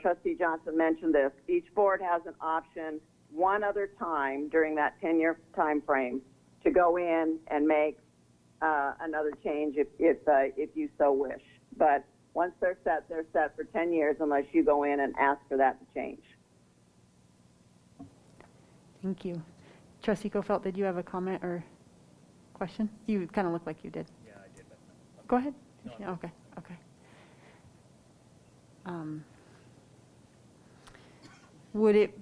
Trustee Johnson mentioned this. Each board has an option one other time during that 10-year time frame to go in and make another change if you so wish. But once they're set for 10 years unless you go in and ask for that to change. Thank you. Trustee Kofelt, did you have a comment or question? You kind of look like you did. Yeah, I did. But go ahead. No, Yeah, okay. Would it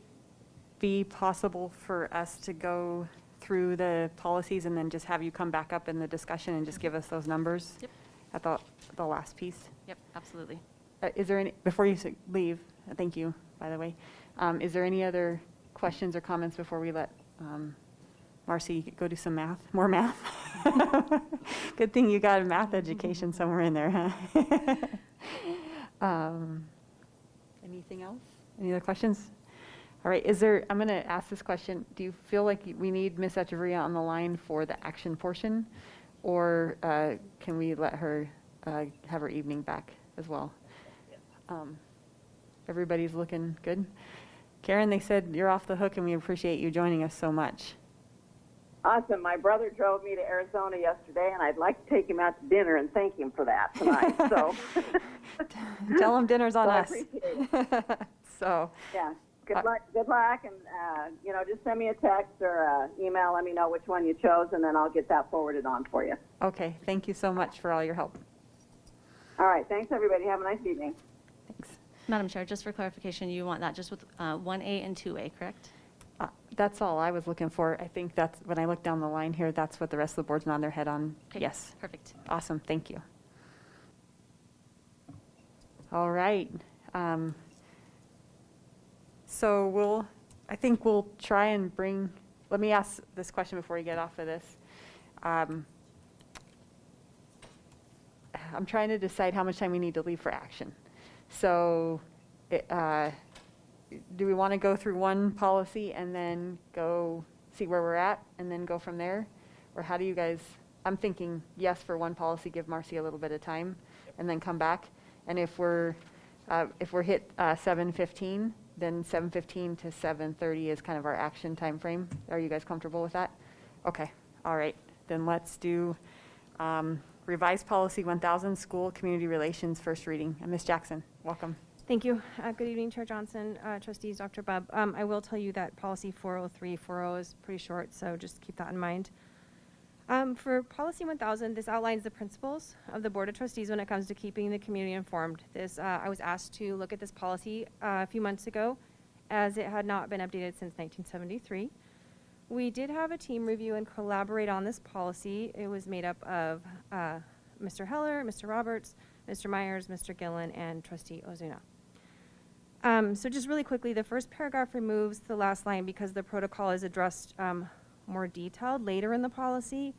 be possible for us to go through the policies and then just have you come back up in the discussion and just give us those numbers? Yep. At the last piece? Yep, absolutely. Is there any, before you leave, thank you, by the way, is there any other questions or comments before we let Marcy go do some math, more math? Good thing you got a math education somewhere in there, huh? Anything else? Any other questions? All right, I'm going to ask this question. Do you feel like we need Ms. Echeverria on the line for the action portion, or can we let her have her evening back as well? Everybody's looking good. Karen, they said you're off the hook, and we appreciate you joining us so much. Awesome. My brother drove me to Arizona yesterday, and I'd like to take him out to dinner and thank him for that tonight. So tell him dinner's on so us. I appreciate it. So yeah. Good luck, and just send me a text or email. Let me know which one you chose, and then I'll get that forwarded on for you. Okay, thank you so much for all your help. All right, thanks everybody. Have a nice evening. Thanks. Madam Chair, just for clarification, you want that just with 1A and 2A, correct? That's all I was looking for. I think that's, when I look down the line here, that's what the rest of the board's nod their head on. Okay, yes. perfect. Awesome, thank you. All right. So I think we'll try and let me ask this question before we get off of this. I'm trying to decide how much time we need to leave for action. So do we want to go through one policy and then go see where we're at and then go from there? Or how do you guys, I'm thinking yes for one policy, give Marcy a little bit of time and then come back. And if we're hit 7:15, then 7:15 to 7:30 is kind of our action time frame. Are you guys comfortable with that? Okay, all right. Then let's do revised policy 1000, school community relations, first reading. And Ms. Jackson, welcome. Thank you. Good evening, Chair Johnson, trustees, Dr. Bubb. I will tell you that policy 40340 is pretty short, so just keep that in mind. For policy 1000, this outlines the principles of the Board of Trustees when it comes to keeping the community informed. I was asked to look at this policy a few months ago, as it had not been updated since 1973. We did have a team review and collaborate on this policy. It was made up of Mr. Heller, Mr. Roberts, Mr. Myers, Mr. Gillen, and Trustee Ozuna. So just really quickly, the first paragraph removes the last line because the protocol is addressed more detailed later in the policy.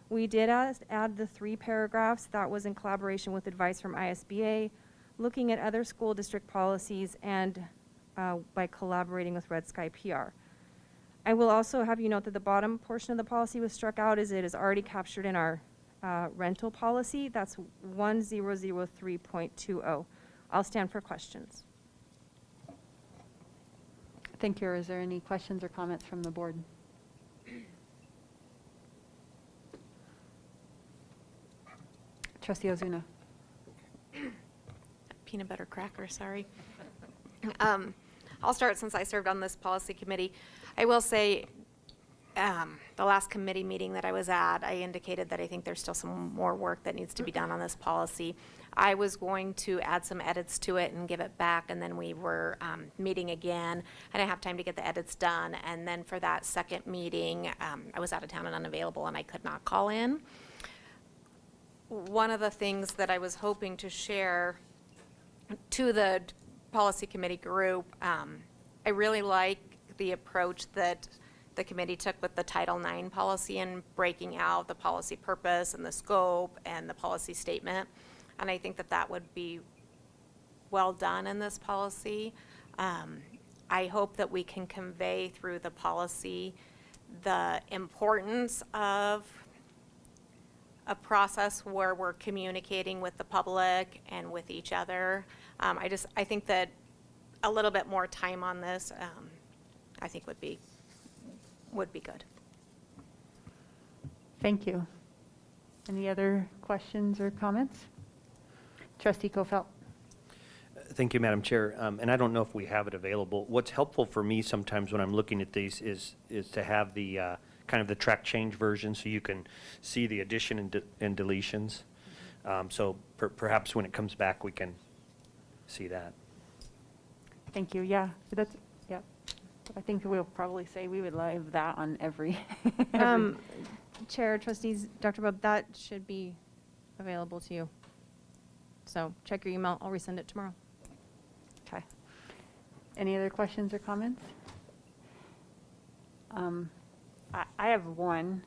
We did add the 3 paragraphs that was in collaboration with advice from ISBA, looking at other school district policies, and by collaborating with Red Sky PR. I will also have you note that the bottom portion of the policy was struck out as it is already captured in our rental policy. That's 1003.20. I'll stand for questions. Thank you. Is there any questions or comments from the board? Trustee Ozuna. Peanut butter cracker, sorry. I'll start since I served on this policy committee. I will say, the last committee meeting that I was at, I indicated that I think there's still some more work that needs to be done on this policy. I was going to add some edits to it and give it back, and then we were meeting again. I didn't have time to get the edits done, and then for that second meeting, I was out of town and unavailable, and I could not call in. One of the things that I was hoping to share to the policy committee group, I really like the approach that the committee took with the Title IX policy and breaking out the policy purpose and the scope and the policy statement. And I think that that would be well done in this policy. I hope that we can convey through the policy the importance of a process where we're communicating with the public and with each other. I think that a little bit more time on this, I think would be good. Thank you. Any other questions or comments? Trustee Kofelt. Thank you, Madam Chair. And I don't know if we have it available. What's helpful for me sometimes when I'm looking at these is to have the kind of the track change version so you can see the addition and deletions. So perhaps when it comes back, we can see that. Thank you. Yeah, yeah. I think we'll probably say we would like that on every. Chair, trustees, Dr. Bubb, that should be available to you. So check your email. I'll resend it tomorrow. Okay. Any other questions or comments? I have one.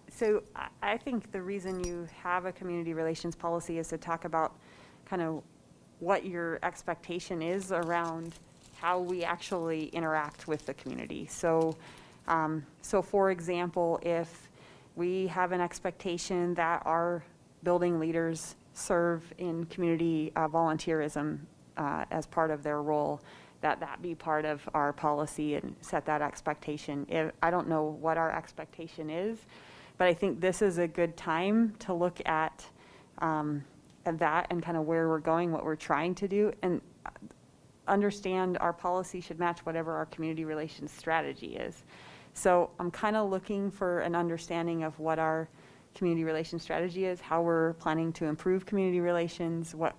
So I think the reason you have a community relations policy is to talk about kind of what your expectation is around how we actually interact with the community. So, for example, if we have an expectation that our building leaders serve in community volunteerism as part of their role, that be part of our policy and set that expectation. I don't know what our expectation is, but I think this is a good time to look at that and kind of where we're going, what we're trying to do, and understand our policy should match whatever our community relations strategy is. So I'm kind of looking for an understanding of what our community relations strategy is, how we're planning to improve community relations, what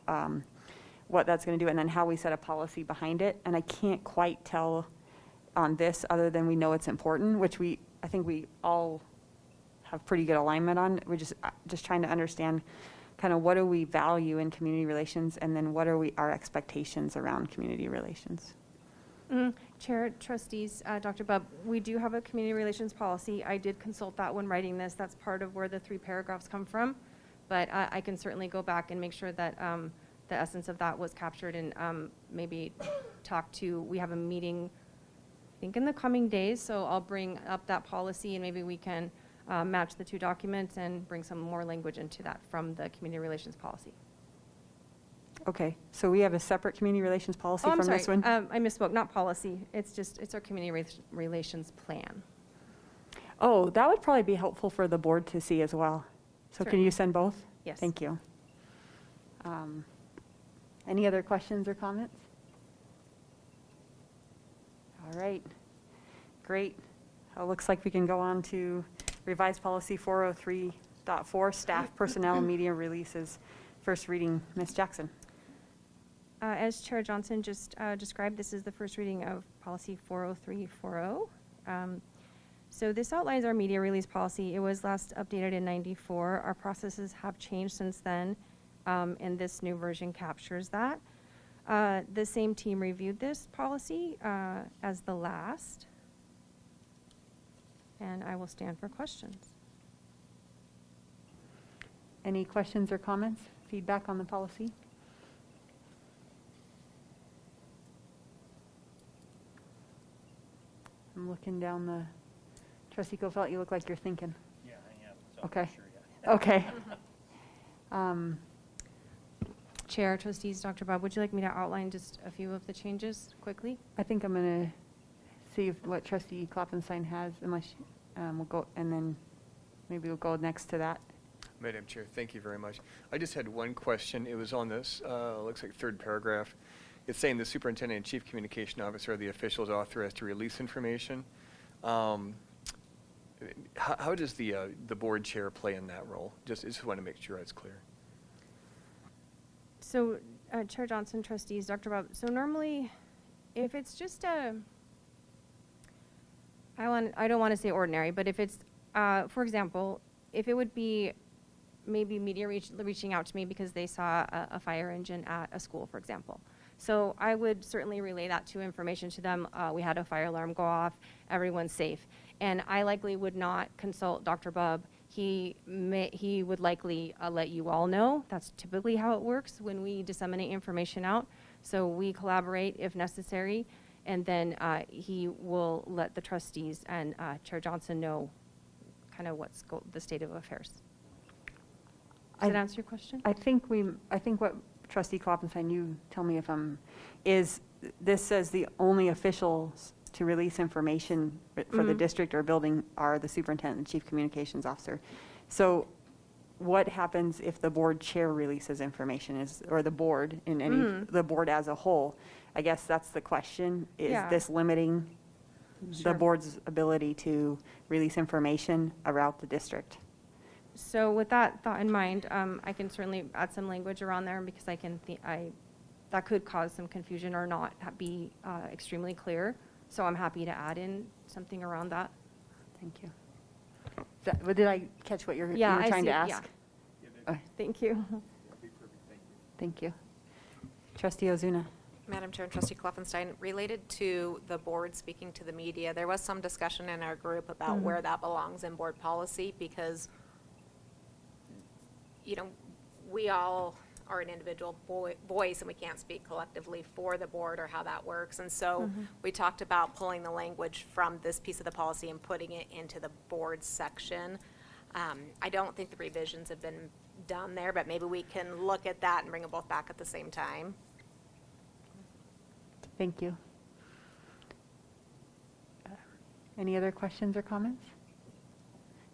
that's going to do, and then how we set a policy behind it. And I can't quite tell on this other than we know it's important, which I think we all have pretty good alignment on. We're just trying to understand kind of what do we value in community relations, and then what are our expectations around community relations. Chair, trustees, Dr. Bubb, we do have a community relations policy. I did consult that when writing this. That's part of where the 3 paragraphs come from. But I can certainly go back and make sure that the essence of that was captured and maybe we have a meeting, I think in the coming days, so I'll bring up that policy and maybe we can match the 2 documents and bring some more language into that from the community relations policy. Okay, so we have a separate community relations policy from this one? I misspoke, not policy. It's our community relations plan. Oh, that would probably be helpful for the board to see as well. So Certainly. Can you send both? Yes. Thank you. Any other questions or comments? All right, great. Looks like we can go on to revised policy 403.4, staff personnel media releases. First reading, Ms. Jackson. As Chair Johnson just described, this is the first reading of policy 403.40. So this outlines our media release policy. It was last updated in '94. Our processes have changed since then, and this new version captures that. The same team reviewed this policy as the last, and I will stand for questions. Any questions or comments, feedback on the policy? I'm looking down the, Trustee Kofelt, you look like you're thinking. Yeah, I am. So Okay. I'm sure, yeah. Okay. Chair, trustees, Dr. Bob, would you like me to outline just a few of the changes quickly? I think I'm going to see what Trustee Kloppenstein has, unless we'll go, and then maybe we'll go next to that. Madam Chair, thank you very much. I just had one question. It was on this, looks like 3rd paragraph. It's saying the superintendent and chief communication officer are the officials authorized to release information. how does the board chair play in that role? Just want to make sure it's clear. So, Chair Johnson, trustees, Dr. Bob, so normally, if it's just I don't want to say ordinary, but if it's, for example, if it would be maybe media reaching out to me because they saw a fire engine at a school, for example. So I would certainly relay that information to them. We had a fire alarm go off, everyone's safe. And I likely would not consult Dr. Bubb. He would likely let you all know. That's typically how it works when we disseminate information out. So we collaborate if necessary, and then he will let the trustees and Chair Johnson know kind of what's the state of affairs. Does that answer your question? I think what Trustee Kloppenstein, you tell me if is this says the only officials to release information for the district or building are the superintendent and chief communications officer. So what happens if the board chair releases information or the board in any, the board as a whole? I guess that's the question. Is this limiting the board's ability to release information around the district? So with that thought in mind, I can certainly add some language around there because that could cause some confusion or not be extremely clear. So I'm happy to add in something around that. Thank you. Did I catch what you were trying to ask? Yeah. Thank you. Thank you. Trustee Ozuna. Madam Chair and Trustee Kloppenstein, related to the board speaking to the media, there was some discussion in our group about where that belongs in board policy because, you know, we all are an individual voice and we can't speak collectively for the board or how that works. And so we talked about pulling the language from this piece of the policy and putting it into the board section. I don't think the revisions have been done there, but maybe we can look at that and bring them both back at the same time. Thank you. Any other questions or comments?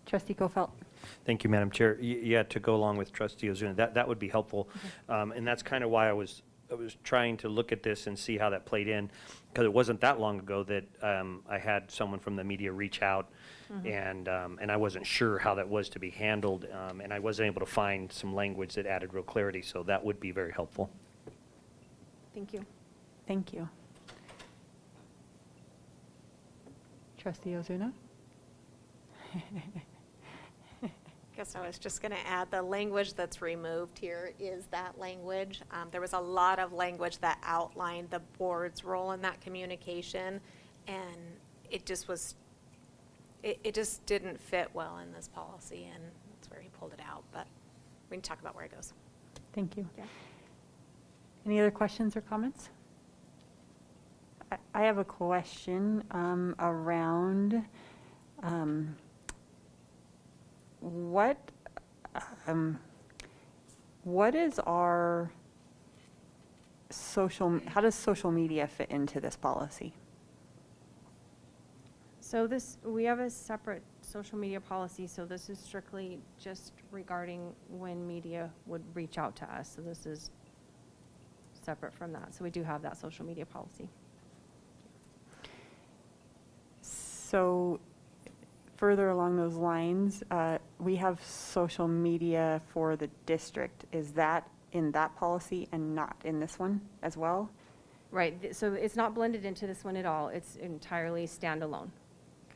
Trustee Kofelt. Thank you, Madam Chair. Yeah, to go along with Trustee Ozuna, that would be helpful. And that's kind of why I was trying to look at this and see how that played in, because it wasn't that long ago that I had someone from the media reach out, and I wasn't sure how that was to be handled, and I wasn't able to find some language that added real clarity, so that would be very helpful. Thank you. Thank you. Trustee Ozuna? Guess I was just going to add the language that's removed here is that language. There was a lot of language that outlined the board's role in that communication, and it just was, it just didn't fit well in this policy, and that's where he pulled it out. But we can talk about where it goes. Thank you. Yeah. Any other questions or comments? I have a question around what is our how does social media fit into this policy? So we have a separate social media policy, so this is strictly just regarding when media would reach out to us. So this is separate from that. So we do have that social media policy. So further along those lines, we have social media for the district. Is that in that policy and not in this one as well? Right. So it's not blended into this one at all. It's entirely standalone.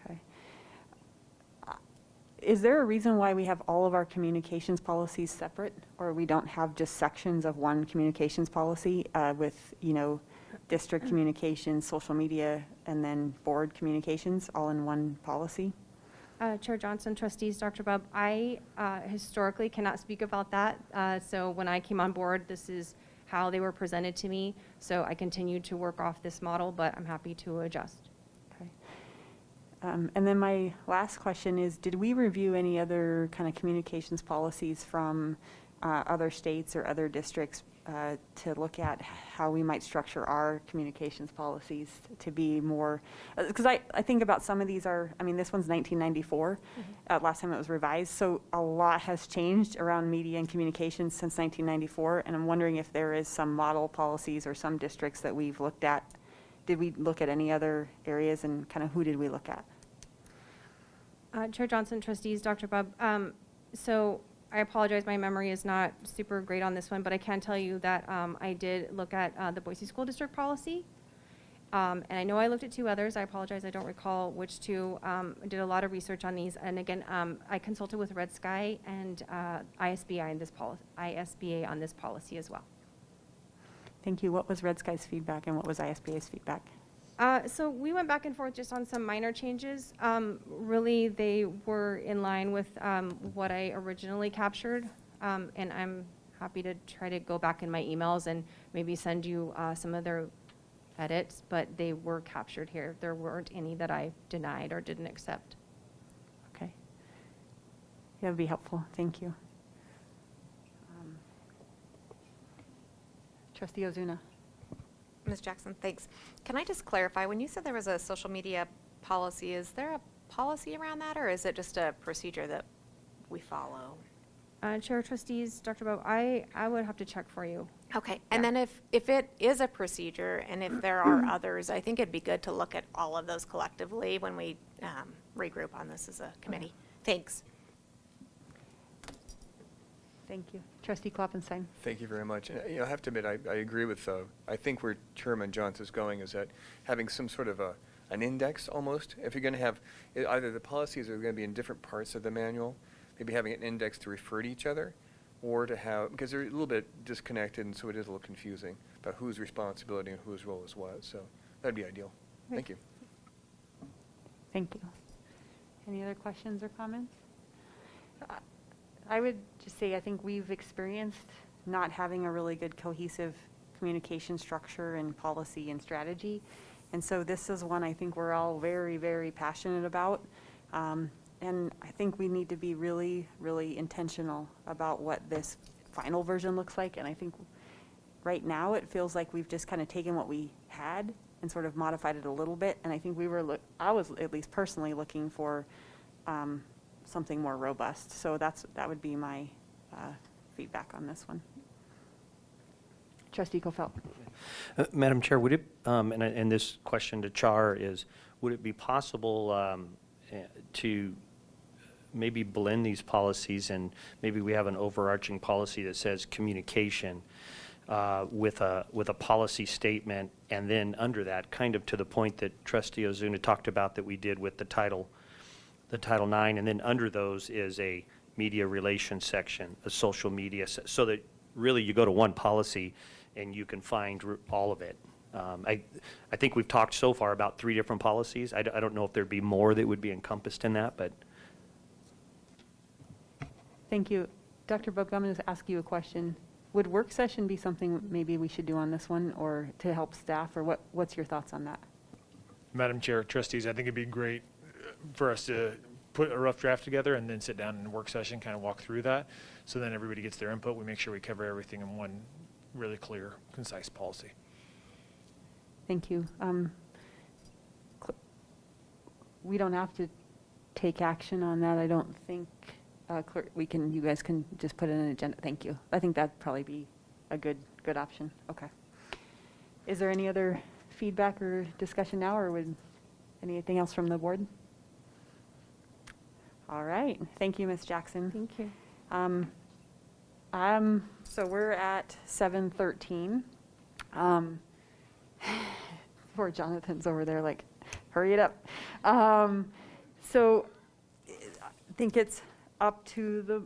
Okay. Is there a reason why we have all of our communications policies separate, or we don't have just sections of one communications policy with, district communications, social media, and then board communications all in one policy? Chair Johnson, trustees, Dr. Bubb, I historically cannot speak about that. So when I came on board, this is how they were presented to me. So I continued to work off this model, but I'm happy to adjust. Okay. And then my last question is, did we review any other kind of communications policies from other states or other districts to look at how we might structure our communications policies to be more, because I think about some of these this one's 1994, last time it was revised, so a lot has changed around media and communications since 1994, and I'm wondering if there is some model policies or some districts that we've looked at. Did we look at any other areas, and kind of who did we look at? Chair Johnson, trustees, Dr. Bubb. So I apologize, my memory is not super great on this one, but I can tell you that I did look at the Boise School District policy. And I know I looked at 2 others. I apologize, I don't recall which 2. I did a lot of research on these. And again, I consulted with Red Sky and ISBA on this policy as well. Thank you. What was Red Sky's feedback and what was ISBA's feedback? So we went back and forth just on some minor changes. Really, they were in line with what I originally captured. And I'm happy to try to go back in my emails and maybe send you some of their edits, but they were captured here. There weren't any that I denied or didn't accept. Okay. That would be helpful. Thank you. Trustee Ozuna. Ms. Jackson, thanks. Can I just clarify, when you said there was a social media policy, is there a policy around that, or is it just a procedure that we follow? Chair Trustees, Dr. Bob, I would have to check for you. Okay, and then if it is a procedure and if there are others, I think it'd be good to look at all of those collectively when we regroup on this as a committee. Thanks. Thank you. Trustee Kloppenstein. Thank you very much. You know, I have to admit, I agree with, I think where Chairman Johnson is going is that having some sort of an index almost, if you're going to have, either the policies are going to be in different parts of the manual, maybe having an index to refer to each other, or to have, because they're a little bit disconnected, and so it is a little confusing about whose responsibility and whose role is what. So that'd be ideal. Great. Thank you. Thank you. Any other questions or comments? I would just say I think we've experienced not having a really good cohesive communication structure and policy and strategy. And so this is one I think we're all very, very passionate about. And I think we need to be really, really intentional about what this final version looks like. And I think right now it feels like we've just kind of taken what we had and sort of modified it a little bit. And I think I was at least personally looking for something more robust. So that would be my feedback on this one. Trustee Kofelt. Madam Chair, would it, and this question to Char is, would it be possible to maybe blend these policies, and maybe we have an overarching policy that says communication with a policy statement, and then under that, kind of to the point that Trustee Ozuna talked about that we did with the Title IX, and then under those is a media relations section, a social media, so that really you go to one policy and you can find all of it. I think we've talked so far about 3 different policies. I don't know if there'd be more that would be encompassed in that, but. Thank you. Dr. Bub, I'm going to ask you a question. Would work session be something maybe we should do on this one, or to help staff, or what's your thoughts on that? Madam Chair, trustees, I think it'd be great for us to put a rough draft together and then sit down in a work session, kind of walk through that. So then everybody gets their input. We make sure we cover everything in one really clear, concise policy. Thank you. We don't have to take action on that, I don't think. Clerk, you guys can just put in an agenda. Thank you. I think that'd probably be a good option. Okay. Is there any other feedback or discussion now, or would anything else from the board? All right. Thank you, Ms. Jackson. Thank you. So we're at 7:13. Poor Jonathan's over there like, hurry it up. So I think it's up to the,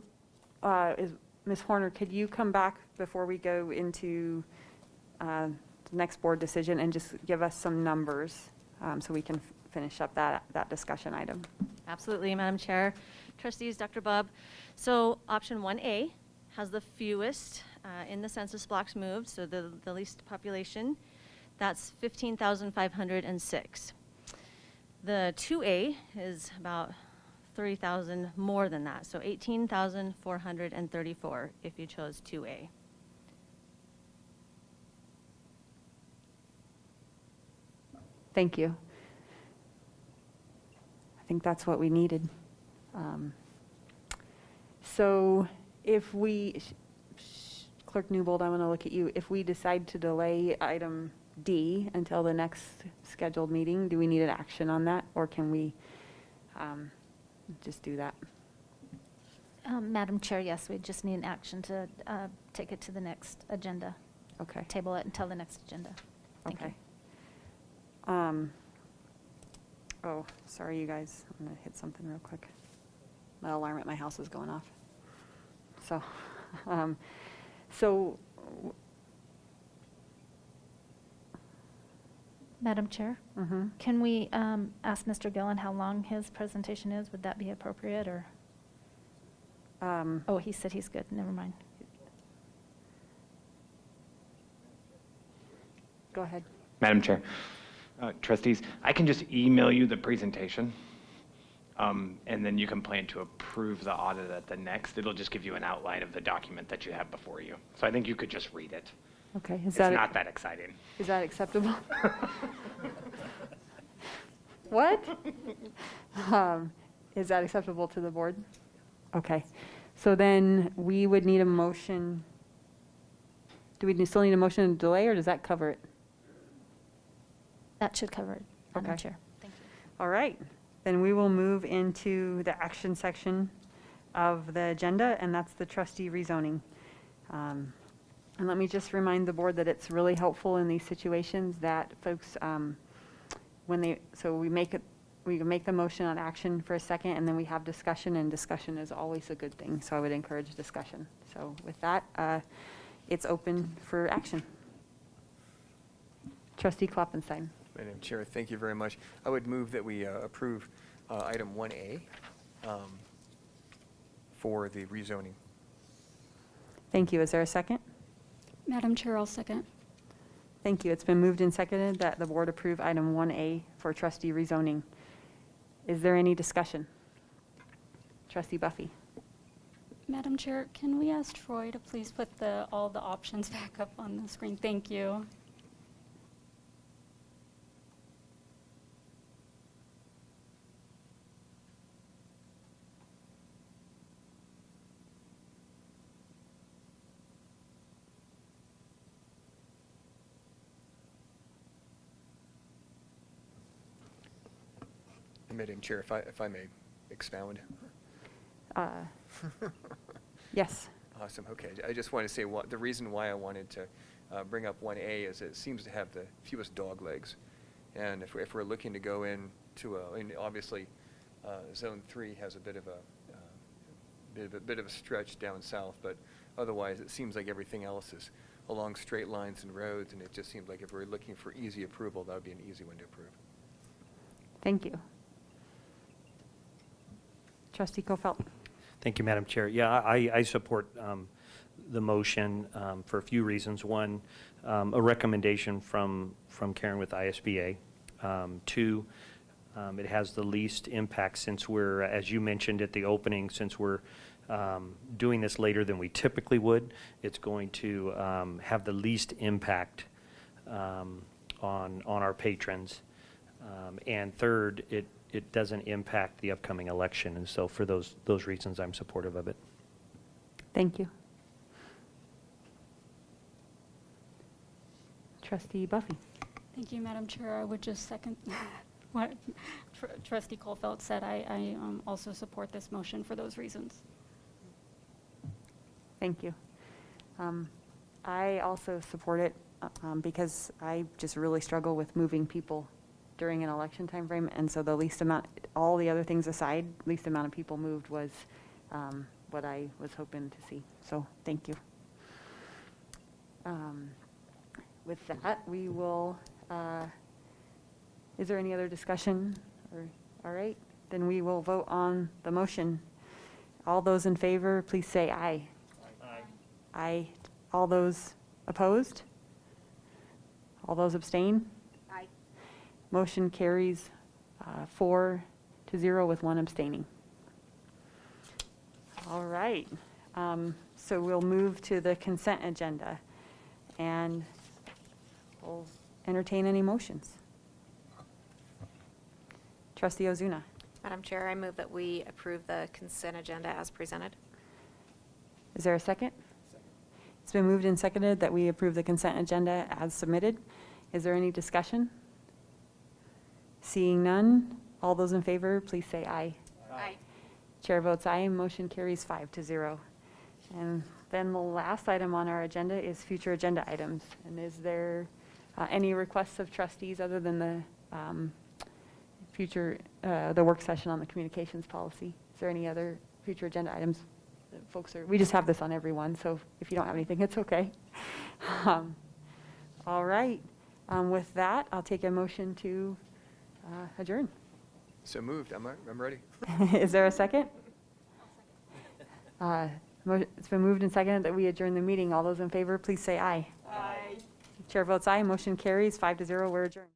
Ms. Horner, could you come back before we go into the next board decision and just give us some numbers so we can finish up that discussion item? Absolutely, Madam Chair. Trustees, Dr. Bubb. So option 1A has the fewest in the census blocks moved, so the least population. That's 15,506. The 2A is about 3,000 more than that, so 18,434 if you chose 2A. Thank you. I think that's what we needed. So if we, Clerk Newbold, I want to look at you. If we decide to delay item D until the next scheduled meeting, do we need an action on that, or can we just do that. Madam Chair, yes, we just need an action to take it to the next agenda. Okay. Table it until the next agenda. Thank Okay. you. Oh, sorry, you guys. I'm going to hit something real quick. My alarm at my house is going off. So, Madam Chair, can we ask Mr. Gillen how long his presentation is? Would that be appropriate, or? Oh, he said he's good. Never mind. Go ahead. Madam Chair, trustees, I can just email you the presentation, and then you can plan to approve the audit at the next. It'll just give you an outline of the document that you have before you. So I think you could just read it. Okay. It's not that exciting. Is that acceptable? What? Is that acceptable to the board? Okay. So then we would need a motion. Do we still need a motion to delay, or does that cover it? That should cover it, Madam Okay. Chair. Thank you. All right. Then we will move into the action section of the agenda, and that's the trustee rezoning. And let me just remind the board that it's really helpful in these situations that folks, so we can make the motion on action for a second, and then we have discussion, and discussion is always a good thing. So I would encourage discussion. So with that, it's open for action. Trustee Kloppenstein. Madam Chair, thank you very much. I would move that we approve item 1A for the rezoning. Thank you. Is there a second? Madam Chair, I'll second. Thank you. It's been moved and seconded that the board approve item 1A for trustee rezoning. Is there any discussion? Trustee Buffy. Madam Chair, can we ask Troy to please put all the options back up on the screen? Thank you. Madam Chair, if I may expound. Yes. Awesome. Okay. I just want to say the reason why I wanted to bring up 1A is it seems to have the fewest dog legs. And if we're looking to go into and obviously Zone 3 has a bit of a stretch down south, but otherwise it seems like everything else is along straight lines and roads, and it just seems like if we're looking for easy approval, that would be an easy one to approve. Thank you. Trustee Kofelt. Thank you, Madam Chair. Yeah, I support the motion for a few reasons. One, a recommendation from Karen with ISBA. Two, it has the least impact since we're, as you mentioned at the opening, since we're doing this later than we typically would, it's going to have the least impact on our patrons. And third, it doesn't impact the upcoming election. And so for those reasons, I'm supportive of it. Thank you. Trustee Buffy. Thank you, Madam Chair. I would just second what Trustee Colfelt said. I also support this motion for those reasons. Thank you. I also support it because I just really struggle with moving people during an election time frame, and so the least amount, all the other things aside, least amount of people moved was what I was hoping to see. So thank you. With that, we will, is there any other discussion? All right, then we will vote on the motion. All those in favor, please say aye. Aye. Aye. All those opposed? All those abstain? Aye. Motion carries 4-0 with 1 abstaining. All right. So we'll move to the consent agenda, and we'll entertain any motions. Trustee Ozuna. Madam Chair, I move that we approve the consent agenda as presented. Is there a second? It's been moved and seconded that we approve the consent agenda as submitted. Is there any discussion? Seeing none, all those in favor, please say aye. Aye. Chair votes aye, motion carries 5-0. And then the last item on our agenda is future agenda items. And is there any requests of trustees other than the the work session on the communications policy? Is there any other future agenda items that folks we just have this on everyone, so if you don't have anything, it's okay. All right. With that, I'll take a motion to adjourn. So moved. I'm ready. Is there a second? It's been moved and seconded that we adjourn the meeting. All those in favor, please say aye. Aye. Chair votes aye. Motion carries 5-0. We're adjourned.